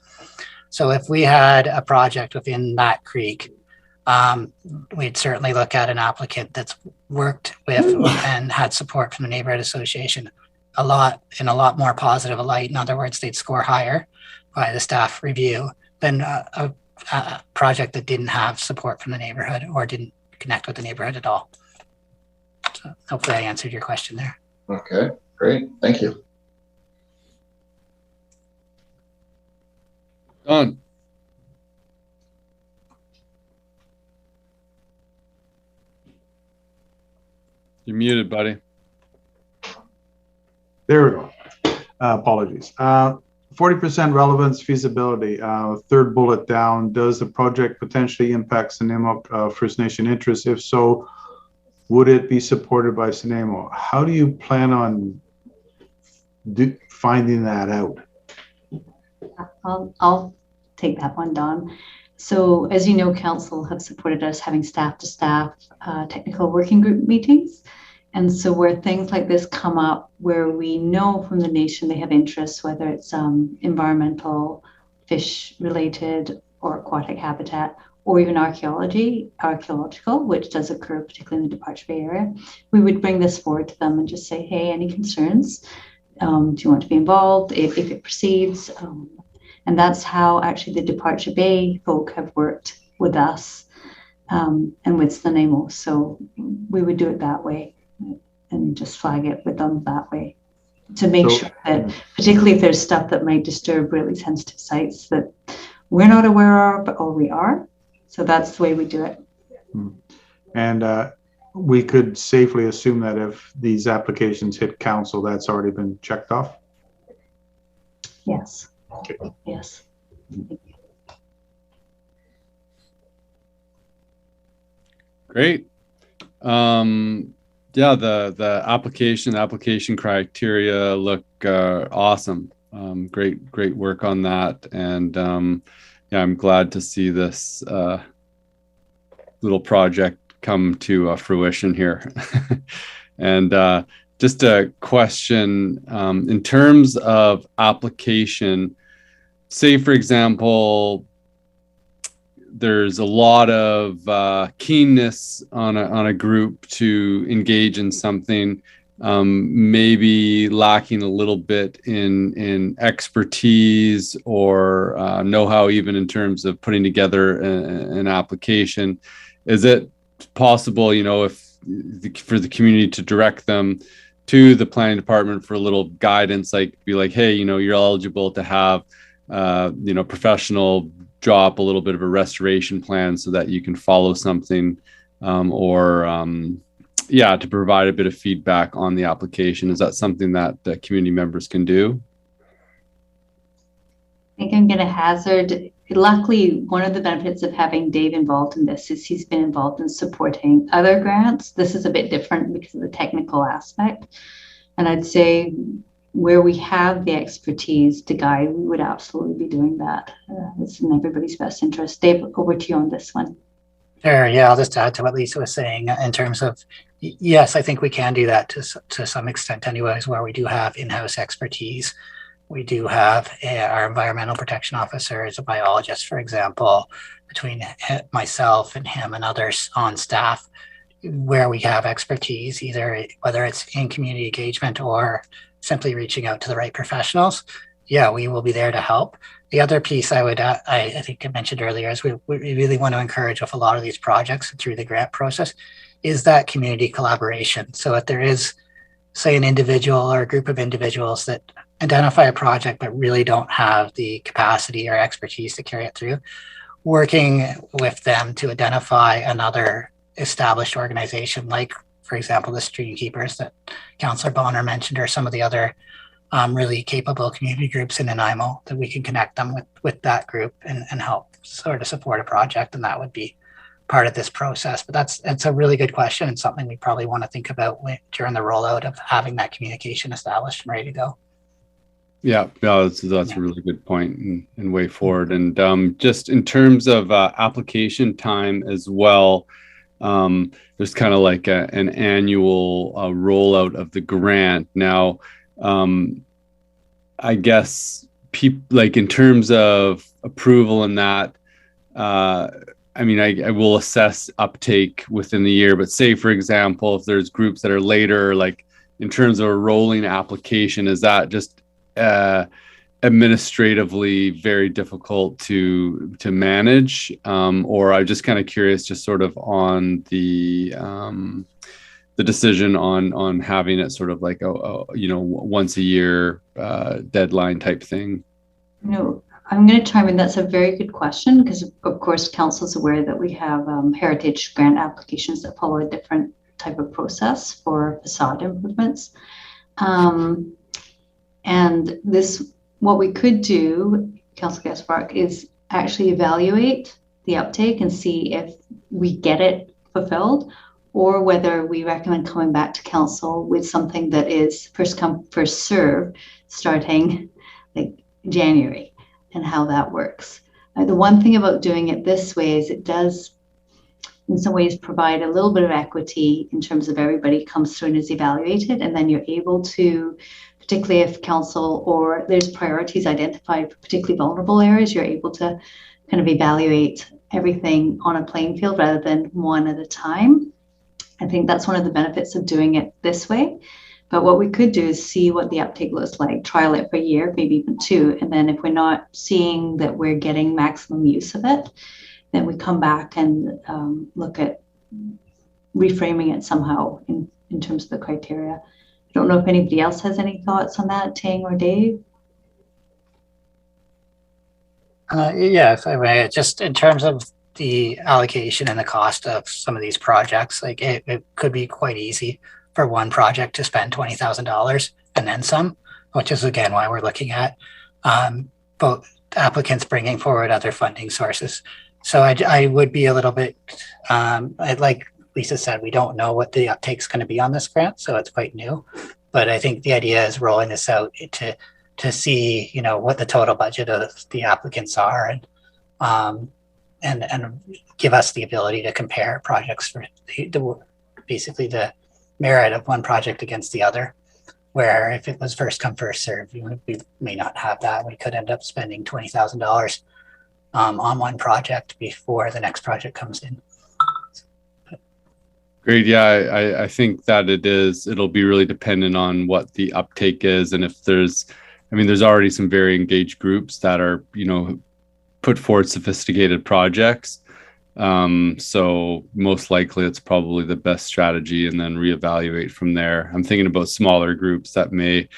S14: So if we had a project within that creek, we'd certainly look at an applicant that's worked with and had support from the neighborhood association in a lot more positive a light. In other words, they'd score higher by the staff review than a project that didn't have support from the neighborhood or didn't connect with the neighborhood at all. So hopefully I answered your question there.
S4: Okay, great. Thank you.
S2: Don? You're muted, buddy.
S3: There we go. Apologies. 40% relevance feasibility. Third bullet down. Does the project potentially impact Nanaimo First Nation interests? If so, would it be supported by Nanaimo? How do you plan on finding that out?
S11: I'll take that one, Don. So as you know, council have supported us having staff-to-staff technical working group meetings. And so where things like this come up, where we know from the nation they have interests, whether it's environmental, fish related, or aquatic habitat, or even archaeological, which does occur particularly in the Departure Bay area, we would bring this forward to them and just say, hey, any concerns? Do you want to be involved if it proceeds? And that's how actually the Departure Bay folk have worked with us and with Nanaimo. So we would do it that way and just flag it with them that way to make sure that, particularly if there's stuff that might disturb really sensitive sites that we're not aware of, or we are. So that's the way we do it.
S3: And we could safely assume that if these applications hit council, that's already been checked off?
S11: Yes.
S3: Okay.
S11: Yes.
S2: Great. Yeah, the application criteria look awesome. Great work on that, and yeah, I'm glad to see this little project come to fruition here. And just a question, in terms of application, say for example, there's a lot of keenness on a group to engage in something, maybe lacking a little bit in expertise or know-how, even in terms of putting together an application. Is it possible, you know, for the community to direct them to the planning department for a little guidance, like be like, hey, you know, you're eligible to have you know, professional drop a little bit of a restoration plan so that you can follow something, yeah, to provide a bit of feedback on the application? Is that something that community members can do?
S11: I think I'm going to hazard. Luckily, one of the benefits of having Dave involved in this is he's been involved in supporting other grants. This is a bit different because of the technical aspect. And I'd say where we have the expertise to guide, we would absolutely be doing that. It's in everybody's best interest. Dave, over to you on this one.
S14: Sure. Yeah, I'll just add to what Lisa was saying in terms of, yes, I think we can do that to some extent anyways, where we do have in-house expertise. We do have our environmental protection officer is a biologist, for example, between myself and him and others on staff, where we have expertise, either whether it's in community engagement or simply reaching out to the right professionals. Yeah, we will be there to help. The other piece I would, I think I mentioned earlier, is we really want to encourage with a lot of these projects through the grant process is that community collaboration. So if there is, say, an individual or a group of individuals that identify a project but really don't have the capacity or expertise to carry it through, working with them to identify another established organization, like, for example, the Stream Keepers that Councillor Bonner mentioned, or some of the other really capable community groups in Nanaimo, that we can connect them with that group and help sort of support a project. And that would be part of this process. But that's a really good question, and something we probably want to think about during the rollout of having that communication established and ready to go.
S2: Yeah, that's a really good point and way forward. And just in terms of application time as well, there's kind of like an annual rollout of the grant. Now, I guess like in terms of approval and that, I mean, I will assess uptake within the year, but say, for example, if there's groups that are later, like in terms of a rolling application, is that just administratively very difficult to manage, or I'm just kind of curious, just sort of on the decision on having it sort of like a you know, once a year deadline type thing.
S11: No, I'm going to chime in. That's a very good question, because of course council's aware that we have heritage grant applications that follow a different type of process for facade improvements. And this, what we could do, Councillor Gaspar, is actually evaluate the uptake and see if we get it fulfilled, or whether we recommend coming back to council with something that is first come, first serve, starting like January, and how that works. The one thing about doing it this way is it does in some ways provide a little bit of equity in terms of everybody comes through and is evaluated, and then you're able to, particularly if council or there's priorities identified for particularly vulnerable areas, you're able to kind of evaluate everything on a playing field rather than one at a time. I think that's one of the benefits of doing it this way. But what we could do is see what the uptake looks like, trial it for a year, maybe even two. And then if we're not seeing that we're getting maximum use of it, then we come back and look at reframing it somehow in terms of the criteria. I don't know if anybody else has any thoughts on that, Ting or Dave?
S14: Yeah, if I may, just in terms of the allocation and the cost of some of these projects, like it could be quite easy for one project to spend $20,000 and then some, which is again why we're looking at both applicants bringing forward other funding sources. So I would be a little bit, like Lisa said, we don't know what the uptake's going to be on this grant, so it's quite new. But I think the idea is rolling this out to see, you know, what the total budget of the applicants are, and give us the ability to compare projects for basically the merit of one project against the other. Where if it was first come first served, we may not have that. We could end up spending $20,000 on one project before the next project comes in.
S2: Great. Yeah, I think that it'll be really dependent on what the uptake is. And if there's already some very engaged groups that are, you know, put forward sophisticated projects. So most likely it's probably the best strategy, and then reevaluate from there. I'm thinking about smaller groups that may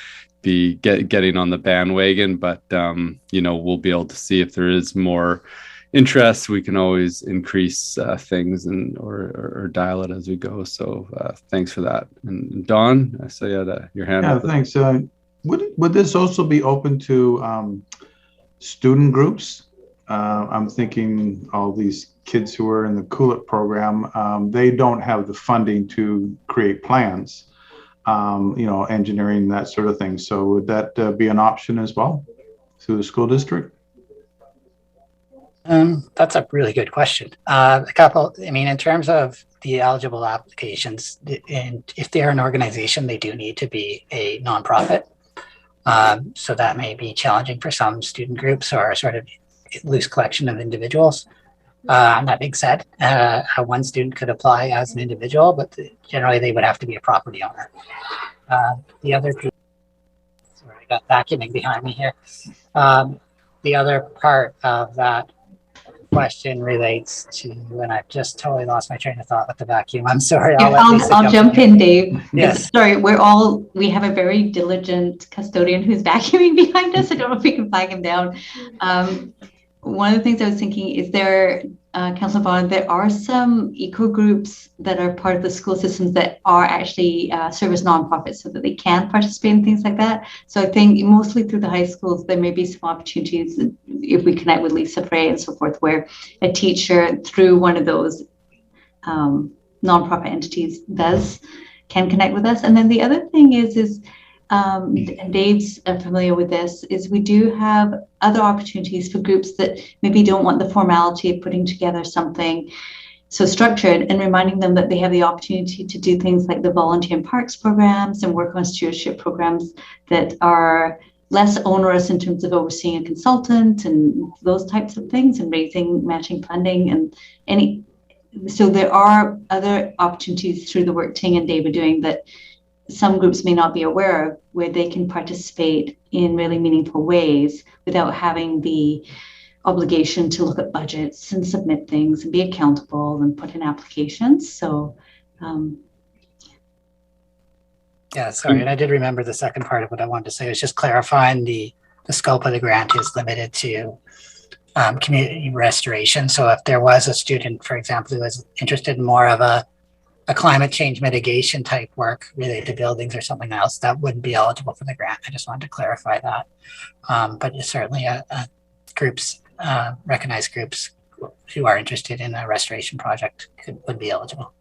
S2: be getting on the bandwagon, but you know, we'll be able to see if there is more interest. We can always increase things or dial it as we go. So thanks for that. And Don, I saw you had your hand up.
S3: Thanks. Would this also be open to student groups? I'm thinking all these kids who are in the Cool-It program, they don't have the funding to create plans, you know, engineering, that sort of thing. So would that be an option as well through the school district?
S14: That's a really good question. In terms of the eligible applications, and if they're an organization, they do need to be a nonprofit. So that may be challenging for some student groups or a sort of loose collection of individuals. That being said, one student could apply as an individual, but generally they would have to be a property owner. The other piece, sorry, I got vacuuming behind me here. The other part of that question relates to, and I've just totally lost my train of thought with the vacuum. I'm sorry.
S11: I'll jump in, Dave.
S14: Yes.
S11: Sorry, we have a very diligent custodian who's vacuuming behind us. I don't know if we can flag him down. One of the things I was thinking is Councillor Vaughn, there are some eco groups that are part of the school systems that are actually service nonprofits, so that they can participate in things like that. So I think mostly through the high schools, there may be some opportunities if we connect with Lisa Frey and so forth, where a teacher through one of those nonprofit entities can connect with us. And then the other thing is and Dave's familiar with this, is we do have other opportunities for groups that maybe don't want the formality of putting together something so structured, and reminding them that they have the opportunity to do things like the volunteer in parks programs and work on stewardship programs that are less onerous in terms of overseeing a consultant and those types of things, and raising matching funding and so there are other opportunities through the work Ting and Dave are doing that some groups may not be aware of, where they can participate in really meaningful ways without having the obligation to look at budgets and submit things and be accountable and put in applications. So
S14: yeah, sorry, and I did remember the second part of what I wanted to say. Was just clarifying the scope of the grant is limited to community restoration. So if there was a student, for example, who was interested in more of a climate change mitigation type work related to buildings or something else, that wouldn't be eligible for the grant. I just wanted to clarify that. But certainly recognized groups who are interested in a restoration project would be eligible.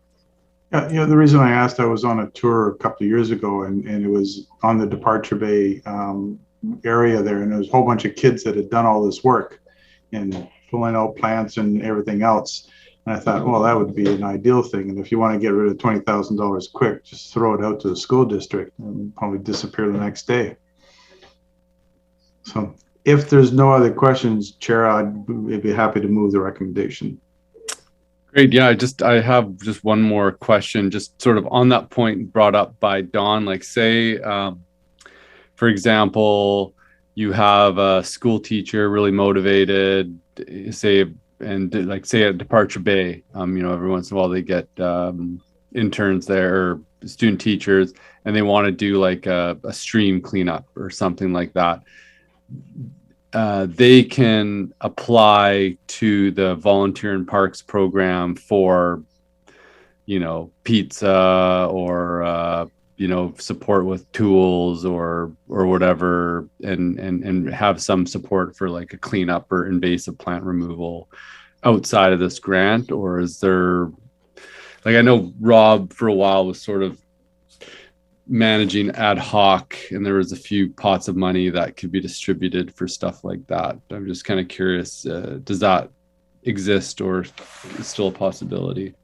S3: Yeah, you know, the reason I asked, I was on a tour a couple of years ago, and it was on the Departure Bay area there, and there was a whole bunch of kids that had done all this work in pulling out plants and everything else. And I thought, well, that would be an ideal thing. And if you want to get rid of $20,000 quick, just throw it out to the school district and probably disappear the next day. So if there's no other questions, Chair, I'd be happy to move the recommendation.
S2: Great. Yeah, I have just one more question, just sort of on that point brought up by Don. Like, say, for example, you have a school teacher really motivated, say at Departure Bay, every once in a while they get interns there, or student teachers, and they want to do like a stream cleanup or something like that. they can apply to the Volunteer in Parks program for, pizza or, support with tools or whatever, and have some support for like a cleanup or invasive plant removal outside of this grant? Or is there, like, I know Rob for a while was sort of managing ad hoc, and there was a few pots of money that could be distributed for stuff like that. I'm just kind of curious, does that exist, or is still a possibility?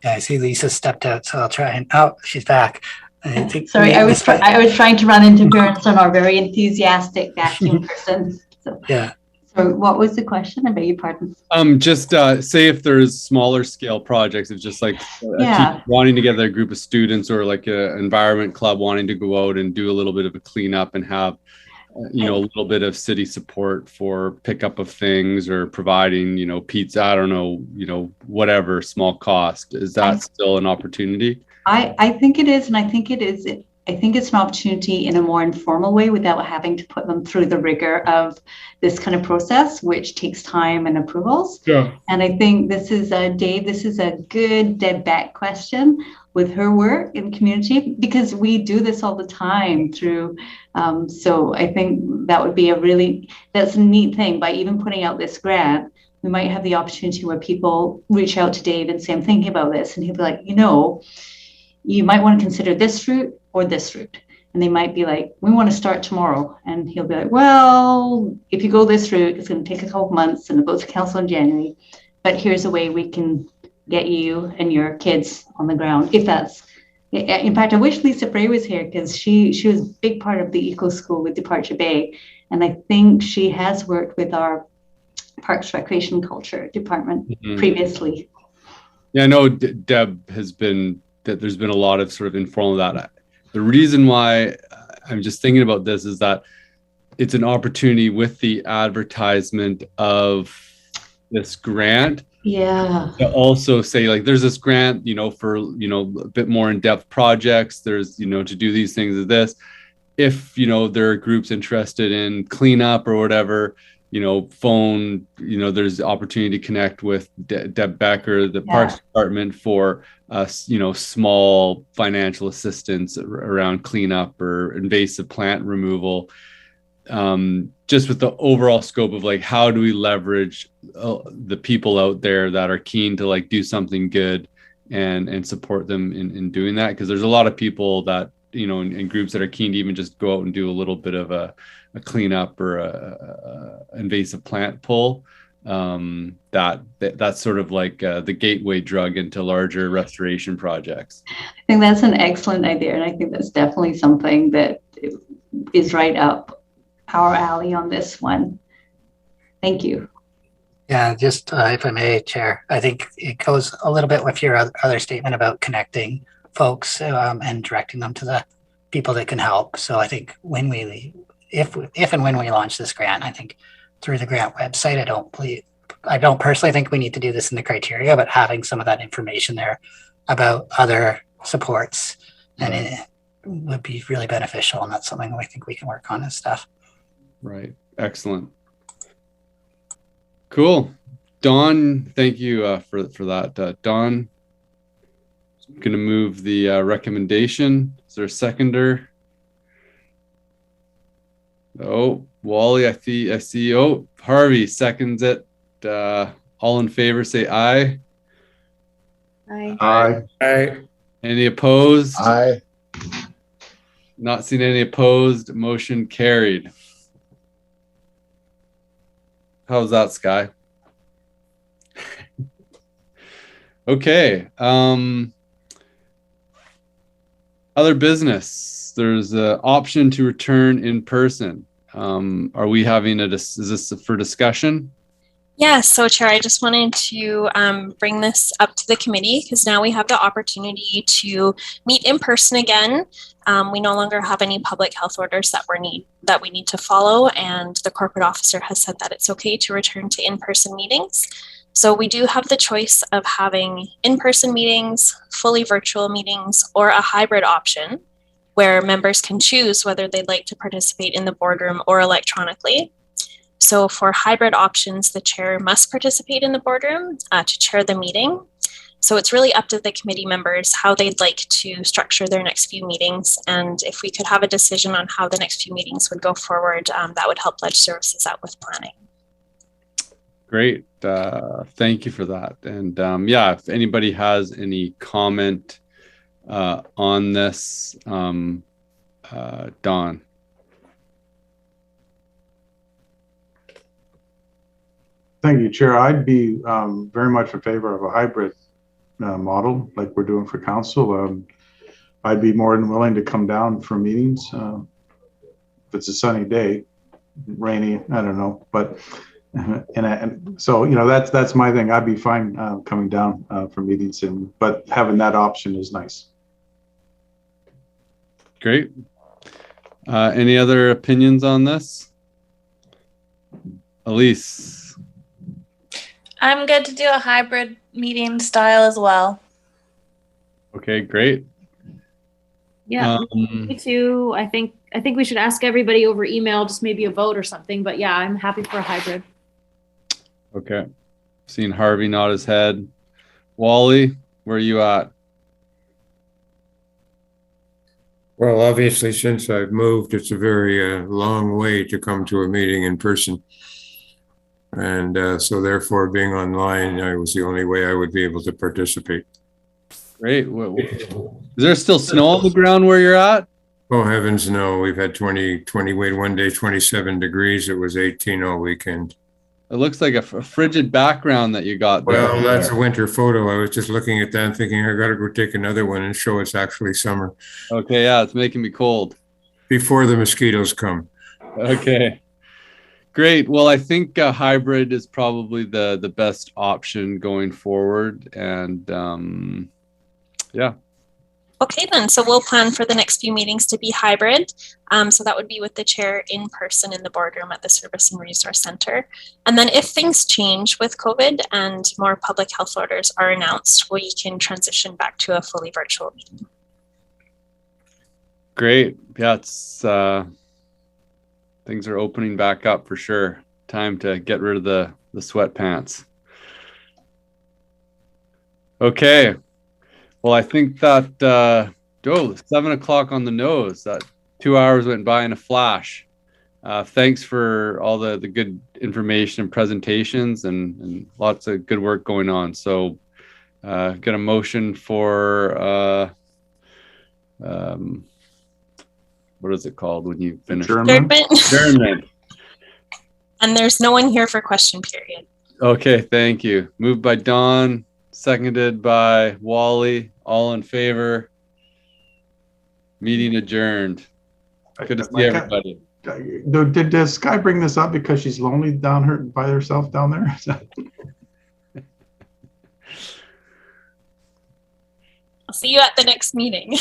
S14: Yeah, I see Lisa stepped out, so I'll try and, oh, she's back. I think
S11: Sorry, I was trying to run interference on our very enthusiastic vacuum person. So.
S14: Yeah.
S11: So what was the question? I beg your pardon.
S2: Just say if there's smaller scale projects, if just like wanting to get a group of students, or like an environment club wanting to go out and do a little bit of a cleanup and have, a little bit of city support for pickup of things, or providing, pizza, I don't know, whatever small cost. Is that still an opportunity?
S11: I think it is. And I think it is. I think it's an opportunity in a more informal way without having to put them through the rigor of this kind of process, which takes time and approvals.
S2: Yeah.
S11: And I think this is Dave, this is a good Deb Beck question with her work in community, because we do this all the time through. So I think that would be that's a neat thing. By even putting out this grant, we might have the opportunity where people reach out to Dave and say, I'm thinking about this. And he'll be like, you might want to consider this route or this route. And they might be like, we want to start tomorrow. And he'll be like, well, if you go this route, it's going to take a couple of months and it goes to council in January. But here's a way we can get you and your kids on the ground. If that's, in fact, I wish Lisa Bray was here, because she was a big part of the eco school with Departure Bay. And I think she has worked with our Parks, Recreation, Culture department previously.
S2: Yeah, I know Deb has been, that there's been a lot of sort of informal that. The reason why I'm just thinking about this is that it's an opportunity with the advertisement of this grant.
S11: Yeah.
S2: To also say, like, there's this grant, for, a bit more in-depth projects. There's, to do these things as this. If, there are groups interested in cleanup or whatever, phone, there's opportunity to connect with Deb Becker, the Parks Department, for small financial assistance around cleanup or invasive plant removal. Just with the overall scope of, like, how do we leverage the people out there that are keen to, like, do something good and support them in doing that? Because there's a lot of people that, in groups that are keen to even just go out and do a little bit of a cleanup or a invasive plant pull. That's sort of like the gateway drug into larger restoration projects.
S11: I think that's an excellent idea, and I think that's definitely something that is right up our alley on this one. Thank you.
S14: Yeah, just if I may, Chair, I think it goes a little bit with your other statement about connecting folks and directing them to the people that can help. So I think if and when we launch this grant, I think through the grant website, I don't personally think we need to do this in the criteria, but having some of that information there about other supports and it would be really beneficial. And that's something I think we can work on as staff.
S2: Right. Excellent. Cool. Dawn, thank you for that. Dawn, I'm going to move the recommendation. Is there a seconder? Oh, Wally, I see. Oh, Harvey seconds it. All in favor, say aye.
S9: Aye.
S3: Aye.
S6: Aye.
S2: Any opposed?
S4: Aye.
S2: Not seeing any opposed. Motion carried. How's that, Sky? Okay. Other business. There's an option to return in person. Are we having is this for discussion?
S9: Yeah, so Chair, I just wanted to bring this up to the committee because now we have the opportunity to meet in person again. We no longer have any public health orders that we need to follow, and the corporate officer has said that it's okay to return to in-person meetings. So we do have the choice of having in-person meetings, fully virtual meetings, or a hybrid option. where members can choose whether they'd like to participate in the boardroom or electronically. So for hybrid options, the chair must participate in the boardroom to chair the meeting. So it's really up to the committee members how they'd like to structure their next few meetings. And if we could have a decision on how the next few meetings would go forward, that would help Ledge Services out with planning.
S2: Great. Thank you for that. And yeah, if anybody has any comment on this, Don.
S3: Thank you, Chair. I'd be very much in favor of a hybrid model like we're doing for council. I'd be more than willing to come down for meetings if it's a sunny day, rainy, I don't know, but and so that's my thing. I'd be fine coming down for meetings, but having that option is nice.
S2: Great. Any other opinions on this? Elise.
S15: I'm good to do a hybrid meeting style as well.
S2: Okay, great.
S13: Yeah, me too. I think we should ask everybody over email, just maybe a vote or something. But yeah, I'm happy for a hybrid.
S2: Okay. Seeing Harvey nod his head. Wally, where are you at?
S6: Well, obviously, since I've moved, it's a very long way to come to a meeting in person. And so therefore, being online, was the only way I would be able to participate.
S2: Great. Is there still snow on the ground where you're at?
S6: Oh, heavens, no. We've had 20, wait, one day, 27 degrees. It was 18 all weekend.
S2: It looks like a frigid background that you got there.
S6: Well, that's a winter photo. I was just looking at that and thinking, I got to go take another one and show it's actually summer.
S2: Okay, yeah, it's making me cold.
S6: Before the mosquitoes come.
S2: Okay. Great. Well, I think hybrid is probably the best option going forward. And yeah.
S9: Okay, then. So we'll plan for the next few meetings to be hybrid. So that would be with the chair in person in the boardroom at the Service and Resource Center. And then if things change with COVID and more public health orders are announced, we can transition back to a fully virtual meeting.
S2: Great. Yeah, it's things are opening back up for sure. Time to get rid of the sweatpants. Okay. Well, I think that 7 o'clock on the nose. That 2 hours went by in a flash. Thanks for all the good information and presentations and lots of good work going on. So, got a motion for what is it called when you finish? Adjournment.
S9: And there's no one here for question period.
S2: Okay, thank you. Moved by Don, seconded by Wally. All in favor? Meeting adjourned. Good to see everybody.
S3: Did Sky bring this up because she's lonely down her by herself down there?
S9: I'll see you at the next meeting.